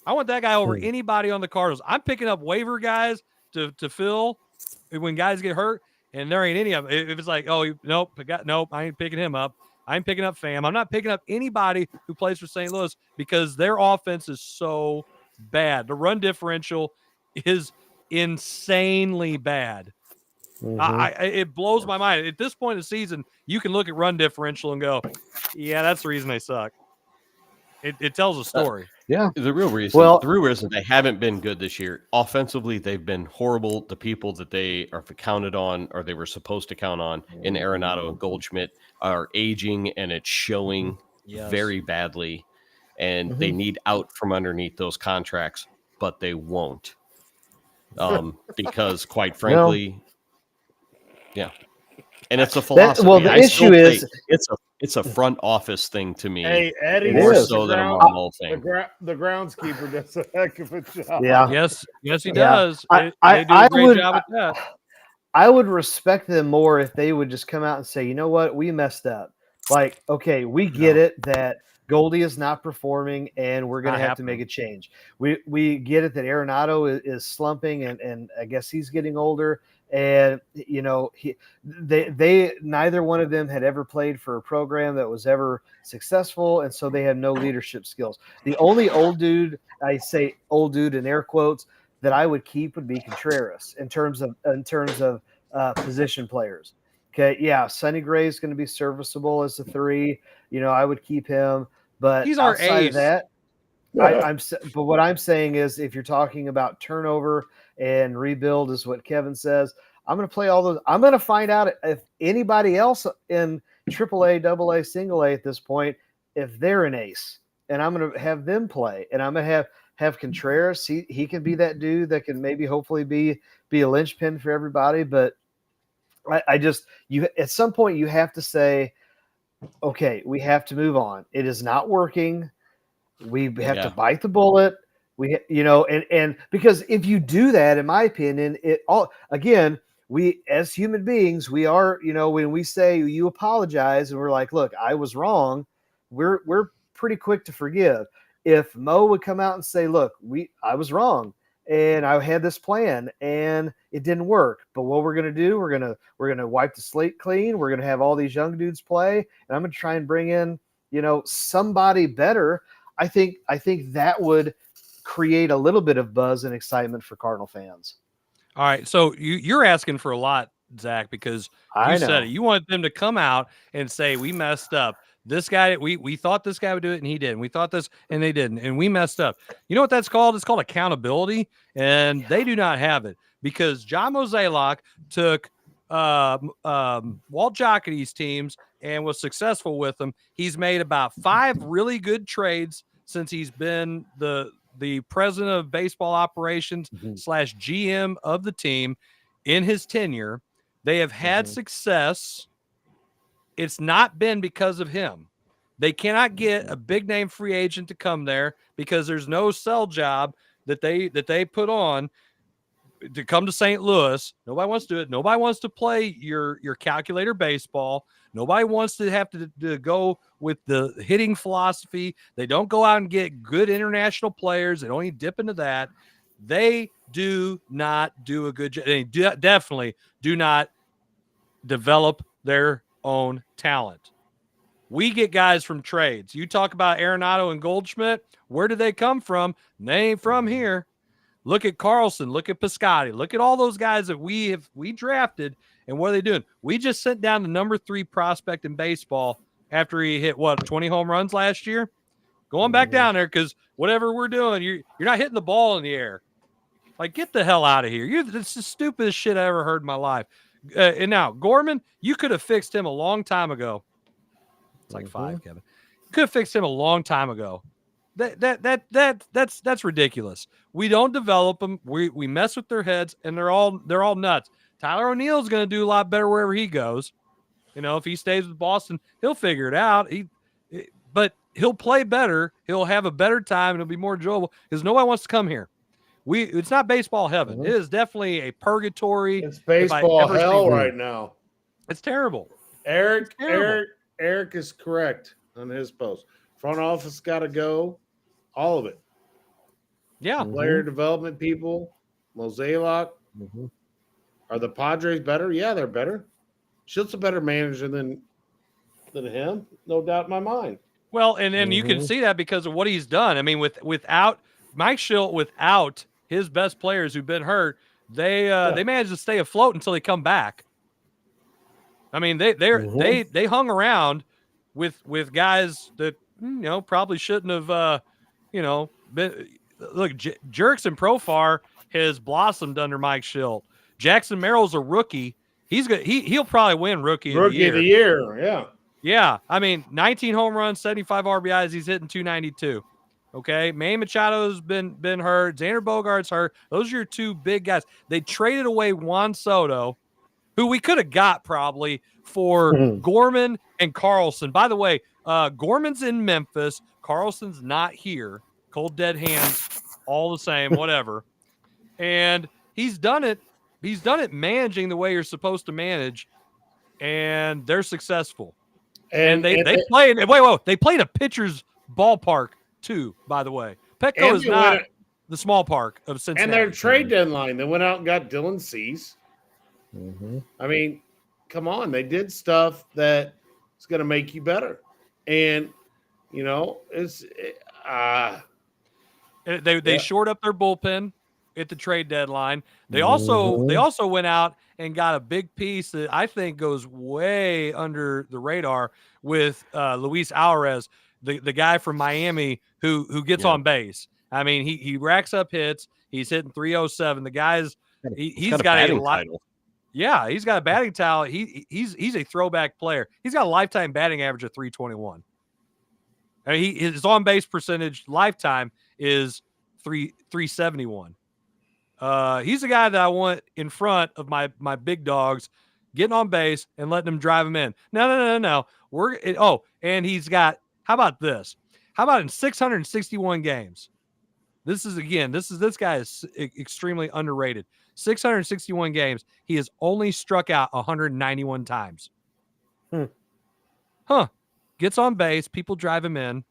C: I want that guy over anybody on the Cardinals. I'm picking up waiver guys to fill when guys get hurt, and there ain't any of them. If it's like, nope, I ain't picking him up. I ain't picking up Pham. I'm not picking up anybody who plays for St. Louis because their offense is so bad. The run differential is insanely bad. It blows my mind. At this point in the season, you can look at run differential and go, yeah, that's the reason they suck. It tells a story.
D: The real reason they haven't been good this year, offensively, they've been horrible. The people that they are counted on, or they were supposed to count on in Arenado and Goldschmidt, are aging, and it's showing very badly. And they need out from underneath those contracts, but they won't. Because quite frankly, and it's a philosophy.
F: The issue is
D: it's a front office thing to me.
E: Hey, Eddie,
D: more so than a Marmol thing.
E: The groundskeeper does a heck of a job.
F: Yeah.
C: Yes, he does.
F: They do a great job with that. I would respect them more if they would just come out and say, you know what, we messed up. Like, okay, we get it that Goldie is not performing, and we're going to have to make a change. We get it that Arenado is slumping, and I guess he's getting older. And they neither one of them had ever played for a program that was ever successful, and so they have no leadership skills. The only old dude, I say old dude in air quotes, that I would keep would be Contreras in terms of position players. Okay, yeah, Sonny Gray is going to be serviceable as a 3. I would keep him. But
C: he's our ace.
F: Of that, but what I'm saying is, if you're talking about turnover and rebuild, is what Kevin says. I'm going to play all those. I'm going to find out if anybody else in AAA, AA, single A at this point if they're an ace, and I'm going to have them play, and I'm going to have Contreras. He can be that dude that can maybe hopefully be a linchpin for everybody. But I just at some point you have to say, okay, we have to move on. It is not working. We have to bite the bullet. And because if you do that, in my opinion, we as human beings, we are, when we say you apologize and we're like, look, I was wrong, we're pretty quick to forgive. If Mo would come out and say, look, I was wrong and I had this plan and it didn't work, but what we're going to do, we're going to wipe the slate clean. We're going to have all these young dudes play, and I'm going to try and bring in, somebody better. I think that would create a little bit of buzz and excitement for Cardinal fans.
C: All right, so you're asking for a lot, Zach, because you said it. You want them to come out and say, we messed up. This guy, we thought this guy would do it, and he didn't. We thought this, and they didn't, and we messed up. You know what that's called? It's called accountability, and they do not have it because John Mozeliak took Walt Jocketty's teams and was successful with them. He's made about 5 really good trades since he's been the president of baseball operations / GM of the team in his tenure. They have had success. It's not been because of him. They cannot get a big name free agent to come there because there's no sell job that they put on to come to St. Louis. Nobody wants to do it. Nobody wants to play your calculator baseball. Nobody wants to have to go with the hitting philosophy. They don't go out and get good international players. They don't even dip into that. They do not do a good job. They definitely do not develop their own talent. We get guys from trades. You talk about Arenado and Goldschmidt. Where do they come from? They ain't from here. Look at Carlson. Look at Piscotty. Look at all those guys that we drafted. And what are they doing? We just sent down the number 3 prospect in baseball after he hit 20 home runs last year. Going back down there because whatever we're doing, you're not hitting the ball in the air. Like, get the hell out of here. It's the stupidest shit I ever heard in my life. And now Gorman, you could have fixed him a long time ago. It's like 5, Kevin. You could have fixed him a long time ago. That's ridiculous. We don't develop them. We mess with their heads, and they're all nuts. Tyler O'Neill's going to do a lot better wherever he goes. If he stays with Boston, he'll figure it out. But he'll play better. He'll have a better time, and it'll be more enjoyable because nobody wants to come here. It's not baseball heaven. It is definitely a purgatory.
E: It's baseball hell right now.
C: It's terrible.
E: Eric is correct on his post. Front office got to go. All of it.
C: Yeah.
E: Player development people. Mozeliak. Are the Padres better? Yeah, they're better. Schilt's a better manager than him. No doubt in my mind.
C: Well, and you can see that because of what he's done. I mean, without Mike Schilt, without his best players who've been hurt, they managed to stay afloat until they come back. I mean, they hung around with guys that probably shouldn't have been. Look, Jerks and Profar has blossomed under Mike Schilt. Jackson Merrill's a rookie. He'll probably win rookie of the year.
E: Yeah.
C: Yeah. I mean, 19 home runs, 75 RBIs. He's hitting 292. Okay. Manny Machado's been hurt. Xander Bogaerts hurt. Those are your 2 big guys. They traded away Juan Soto, who we could have got probably for Gorman and Carlson. By the way, Gorman's in Memphis. Carlson's not here. Cold dead hands, all the same, whatever. And he's done it. He's done it managing the way you're supposed to manage, and they're successful. And they played. Wait, they played a pitcher's ballpark too. By the way, Petco is not the small park of Cincinnati.
E: And their trade deadline, they went out and got Dylan Cease. I mean, come on, they did stuff that is going to make you better, and
C: they shored up their bullpen at the trade deadline. They also went out and got a big piece that I think goes way under the radar with Luis Alvarez, the guy from Miami who gets on base. I mean, he racks up hits. He's hitting 307. The guy's he's got a lot. Title. Yeah, he's got a batting title. He's a throwback player. He's got a lifetime batting average of 321. His on base percentage lifetime is 371. He's the guy that I want in front of my big dogs, getting on base and letting them drive him in. No. And he's got. How about this? How about in 661 games? This guy is extremely underrated. 661 games. He has only struck out 191 times. Gets on base. People drive him in.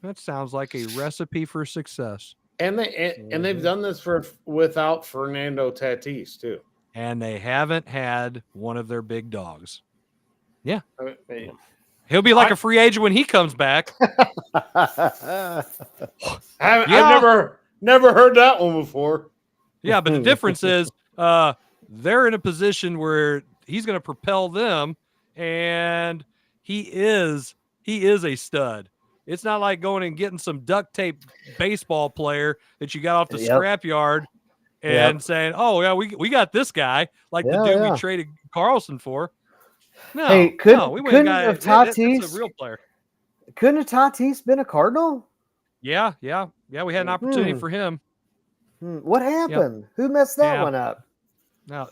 C: That sounds like a recipe for success.
E: And they've done this without Fernando Tatis too.
C: And they haven't had one of their big dogs. Yeah.
E: He'll
C: be like a free agent when he comes back.
E: I've never heard that one before.
C: Yeah, but the difference is they're in a position where he's going to propel them, and he is a stud. It's not like going and getting some duct tape baseball player that you got off the scrapyard and saying, "Oh yeah, we got this guy," like the dude we traded Carlson for. No,
F: we couldn't have Tatis.
C: That's a real player.
F: Couldn't have Tatis been a Cardinal?
C: Yeah. We had an opportunity for him.
F: What happened? Who messed that one up?
C: No,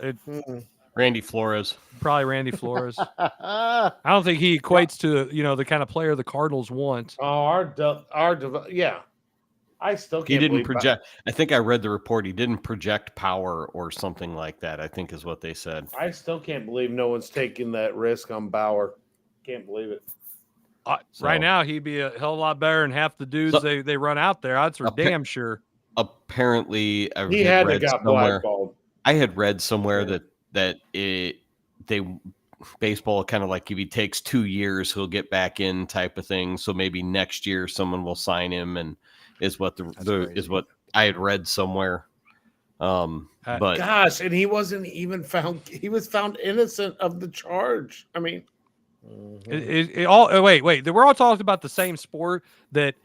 D: Randy Flores.
C: Probably Randy Flores. I don't think he equates to the kind of player the Cardinals want.
E: Yeah. I still can't.
D: He didn't project. I think I read the report. He didn't project power or something like that, I think is what they said.
E: I still can't believe no one's taking that risk on Bauer. Can't believe it.
C: Right now, he'd be a hell of a lot better than half the dudes they run out there. That's for damn sure.
D: Apparently,
E: he had to got blackballed.
D: I had read somewhere that baseball kind of like if he takes 2 years, he'll get back in type of thing. So maybe next year someone will sign him, and is what is what I had read somewhere. But
E: gosh, and he wasn't even found. He was found innocent of the charge. I mean,
C: wait. We're all talking about the same sport that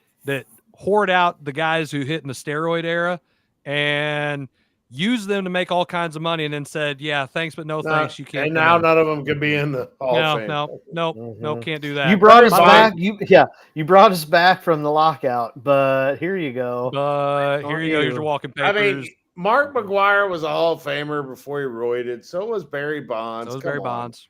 C: hoard out the guys who hit in the steroid era and use them to make all kinds of money, and then said, "Yeah, thanks, but no thanks. You can't."
E: And now none of them could be in the Hall of Fame.
C: No, can't do that.
F: You brought us back. You brought us back from the lockout, but here you go.
C: Here you go. Here's your walking papers.
E: I mean, Mark McGwire was a Hall of Famer before he roided. So was Barry Bonds.
C: Bonds.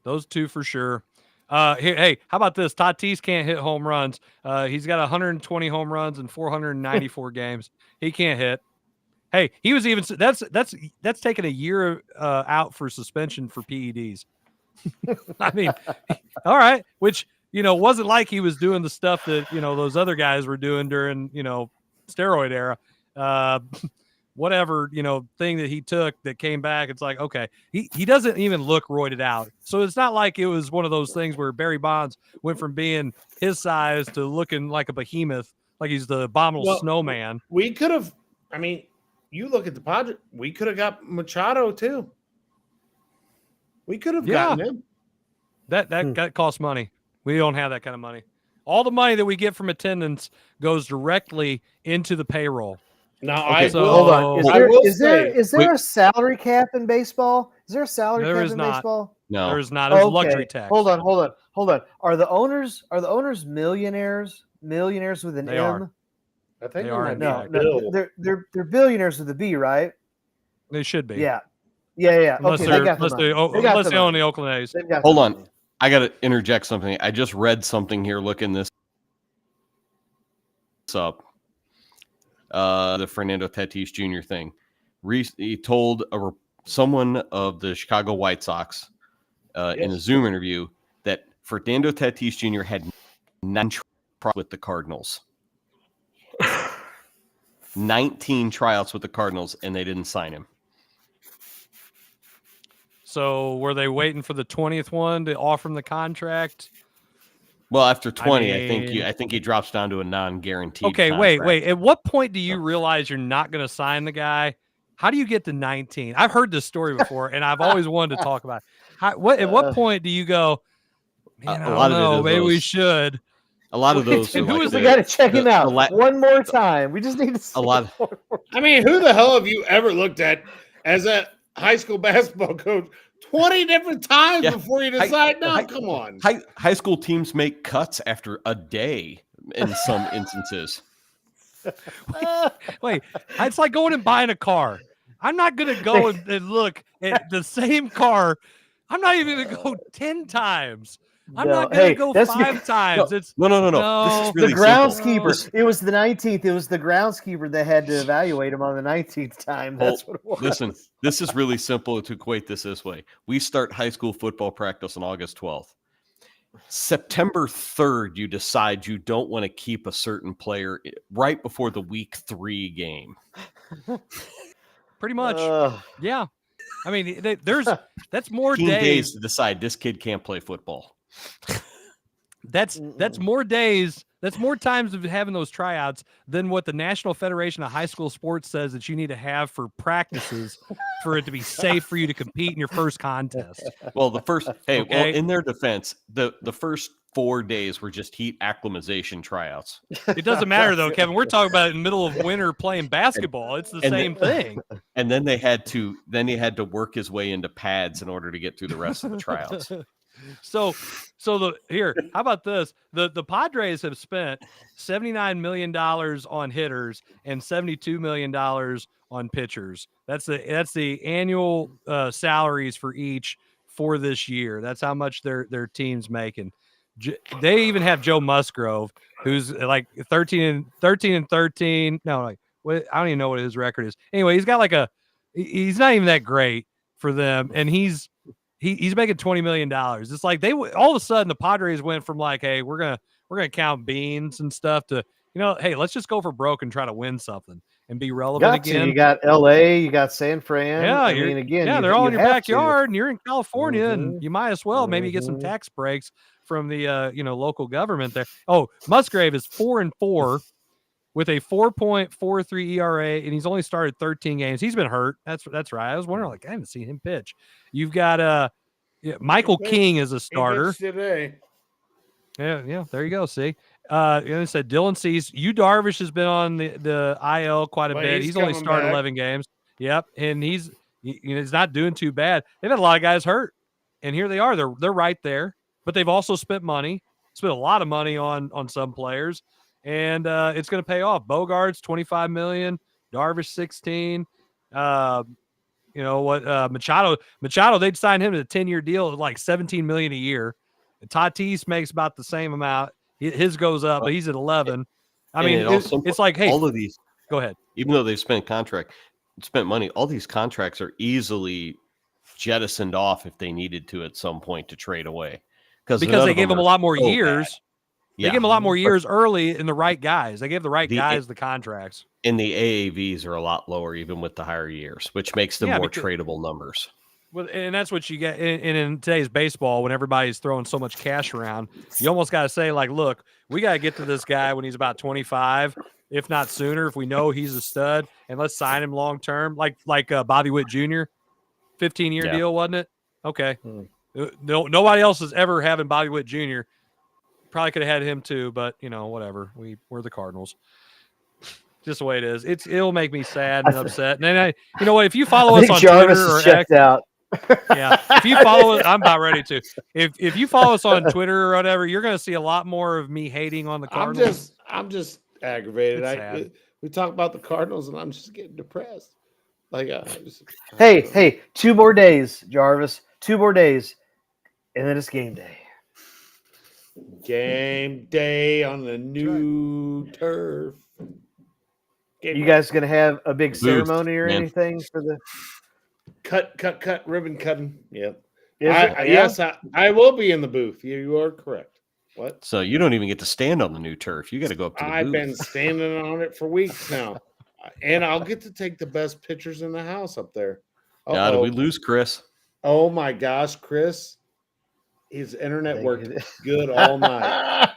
C: Those two for sure. Hey, how about this? Tatis can't hit home runs. He's got 120 home runs in 494 games. He can't hit. Hey, he was even that's taken a year out for suspension for PEDs. I mean, all right, which wasn't like he was doing the stuff that those other guys were doing during steroid era. Whatever thing that he took that came back, it's like, okay, he doesn't even look roided out. So it's not like it was one of those things where Barry Bonds went from being his size to looking like a behemoth, like he's the abominable snowman.
E: We could have. I mean. You look at the Padres. We could have got Machado too. We could have gotten him.
C: That costs money. We don't have that kind of money. All the money that we get from attendance goes directly into the payroll.
E: Now,
F: hold on. Is there a salary cap in baseball? Is there a salary cap in baseball?
D: No,
C: there is not. There's a luxury tax.
F: Hold on. Are the owners millionaires? Millionaires with an
C: they
F: M?
C: Are.
E: I think
C: they are.
F: No, they're billionaires with a B, right?
C: They should be.
F: Yeah.
C: Unless they own the Oakland A's.
D: Hold on. I got to interject something. I just read something here. Looking this up. The Fernando Tatis Jr. thing. He told someone of the Chicago White Sox in a Zoom interview that Fernando Tatis Jr. had 9 tryouts with the Cardinals. 19 tryouts with the Cardinals, and they didn't sign him.
C: So were they waiting for the 20th one to offer him the contract?
D: Well, after 20, I think he drops down to a non-guaranteed.
C: Okay,
D: contract.
C: wait. At what point do you realize you're not going to sign the guy? How do you get to 19? I've heard this story before, and I've always wanted to talk about it. At what point do you go, man, I don't know, maybe we should?
D: A lot of those.
F: And who is the guy to check him out? One more time. We just need to see
D: a lot.
E: I mean, who the hell have you ever looked at as a high school basketball coach 20 different times
D: Yeah.
E: before you decide. Come on.
D: High school teams make cuts after a day in some instances.
C: Wait, it's like going and buying a car. I'm not going to go and look at the same car. I'm not even going to go 10 times. I'm not going to go 5 times. It's
D: no. This is really
F: the groundskeeper.
D: simple.
F: It was the 19th. It was the groundskeeper that had to evaluate him on the 19th time. That's what it was.
D: Listen, this is really simple to equate this way. We start high school football practice on August 12th. September 3rd, you decide you don't want to keep a certain player right before the week 3 game.
C: Pretty much. Yeah. I mean, that's more
D: days to decide this kid can't play football.
C: That's more days. That's more times of having those tryouts than what the National Federation of High School Sports says that you need to have for practices for it to be safe for you to compete in your first contest.
D: Well, in their defense, the first 4 days were just heat acclimatization tryouts.
C: It doesn't matter though, Kevin. We're talking about in the middle of winter playing basketball. It's the same thing.
D: And then he had to work his way into pads in order to get through the rest of the tryouts.
C: So how about this? The Padres have spent $79 million on hitters and $72 million on pitchers. That's the annual salaries for each for this year. That's how much their team's making. They even have Joe Musgrove, who's like 13 and 13. No, I don't even know what his record is. Anyway, he's got he's not even that great for them, and he's making $20 million. It's like all of a sudden the Padres went from like, hey, we're gonna count beans and stuff to, hey, let's just go for broke and try to win something and be relevant again.
F: You got LA, you got San Fran.
C: Yeah, they're all in your backyard, and you're in California,
F: Mm-hmm.
C: and you might as well maybe get some tax breaks from the local government there. Oh, Musgrave is 4-4 with a 4.43 ERA, and he's only started 13 games. He's been hurt. That's right. I was wondering, I haven't seen him pitch. You've got Michael King is a starter
E: today.
C: Yeah. There you go. See, they said Dylan Cease. Darvish has been on the IL quite a bit. He's only started 11 games. Yep, and he's not doing too bad. They've had a lot of guys hurt, and here they are. They're right there, but they've also spent a lot of money on some players. And it's going to pay off. Bogart's $25 million, Darvish 16. Machado, they'd sign him to a 10-year deal at like $17 million a year. And Tatis makes about the same amount. His goes up, but he's at 11. I mean, it's like, hey,
D: all of these.
C: Go ahead.
D: Even though they've spent money, all these contracts are easily jettisoned off if they needed to at some point to trade away.
C: Because they gave them a lot more years. They gave them a lot more years early in the right guys. They gave the right guys the contracts.
D: And the AAVs are a lot lower, even with the higher years, which makes them more tradable numbers.
C: Well, and that's what you get in today's baseball when everybody's throwing so much cash around. You almost got to say, like, look, we got to get to this guy when he's about 25, if not sooner, if we know he's a stud, and let's sign him long term, like Bobby Witt Jr. 15-year deal, wasn't it? Okay. No, nobody else is ever having Bobby Witt Jr. Probably could have had him too, but whatever. We're the Cardinals. Just the way it is. It'll make me sad and upset. And then if you follow us on
F: Jarvis
C: Twitter or
F: checked out.
C: Yeah, if you follow us, I'm about ready to. If you follow us on Twitter or whatever, you're going to see a lot more of me hating on the Cardinals.
E: I'm just aggravated. We talk about the Cardinals, and I'm just getting depressed.
F: Hey, 2 more days, Jarvis. 2 more days, and then it's game day.
E: Game day on the new turf.
F: You guys going to have a big ceremony or anything for the
E: cut ribbon cutting? Yep. Yes, I will be in the booth. You are correct. What?
D: So you don't even get to stand on the new turf. You got to go up to the
E: I've
D: booth.
E: been standing on it for weeks now, and I'll get to take the best pictures in the house up there.
D: Did we lose Chris?
E: Oh my gosh, Chris! His internet worked good all night.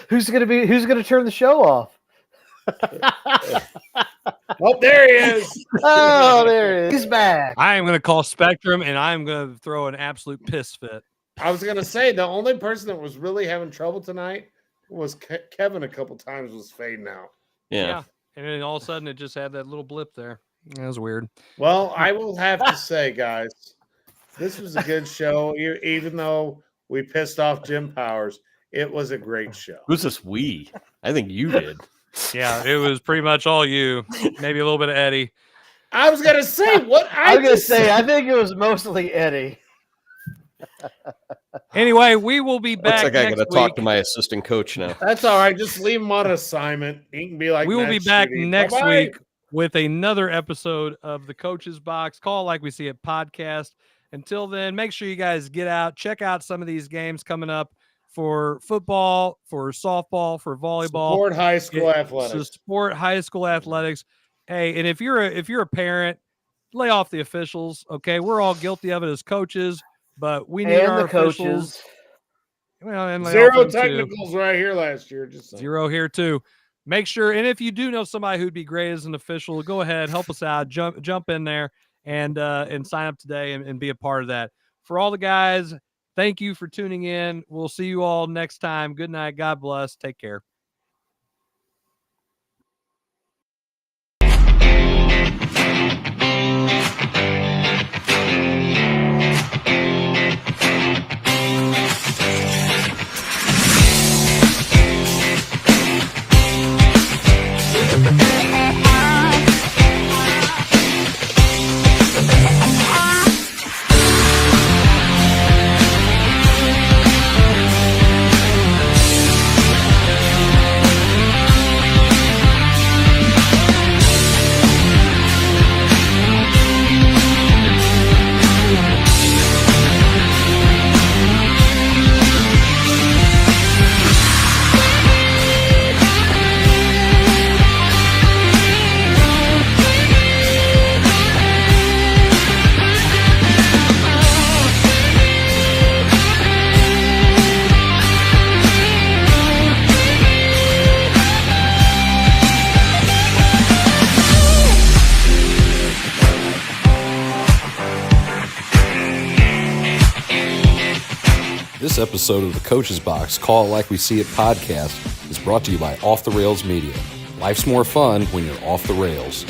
F: Who's gonna turn the show off?
E: Oh, there he is.
F: Oh, there he is. He's back.
C: I am going to call Spectrum, and I'm going to throw an absolute piss fit.
E: I was going to say the only person that was really having trouble tonight was Kevin. A couple times was fading out.
C: Yeah. And then all of a sudden, it just had that little blip there. That was weird.
E: Well, I will have to say, guys, This was a good show, even though we pissed off Jim Powers. It was a great show.
D: Who's this we? I think you did.
C: Yeah, it was pretty much all you. Maybe a little bit of Eddie.
E: I was gonna say what
F: I was gonna say. I think it was mostly Eddie.
C: Anyway, we will be back.
D: Looks like I
C: next
D: got to talk to my assistant coach now.
E: That's all right. Just leave him on assignment. He can be like.
C: We will be back
E: shitty.
C: next
E: Bye-bye.
C: week with another episode of the Coach's Box. Call Like We See It podcast. Until then, make sure you guys get out, check out some of these games coming up for football, for softball, for volleyball.
E: Support high school athletics.
C: Support high school athletics. Hey, and if you're a parent, lay off the officials. Okay, we're all guilty of it as coaches, but we need our officials. Well, and
E: Zero technicals right here last year. Just saying.
C: Zero here too. Make sure, and if you do know somebody who'd be great as an official, go ahead, help us out, jump in there and sign up today and be a part of that. For all the guys, thank you for tuning in. We'll see you all next time. Good night. God bless. Take care.
N: This episode of the Coach's Box, Call It Like We See It podcast is brought to you by Off the Rails Media. Life's more fun when you're off the rails.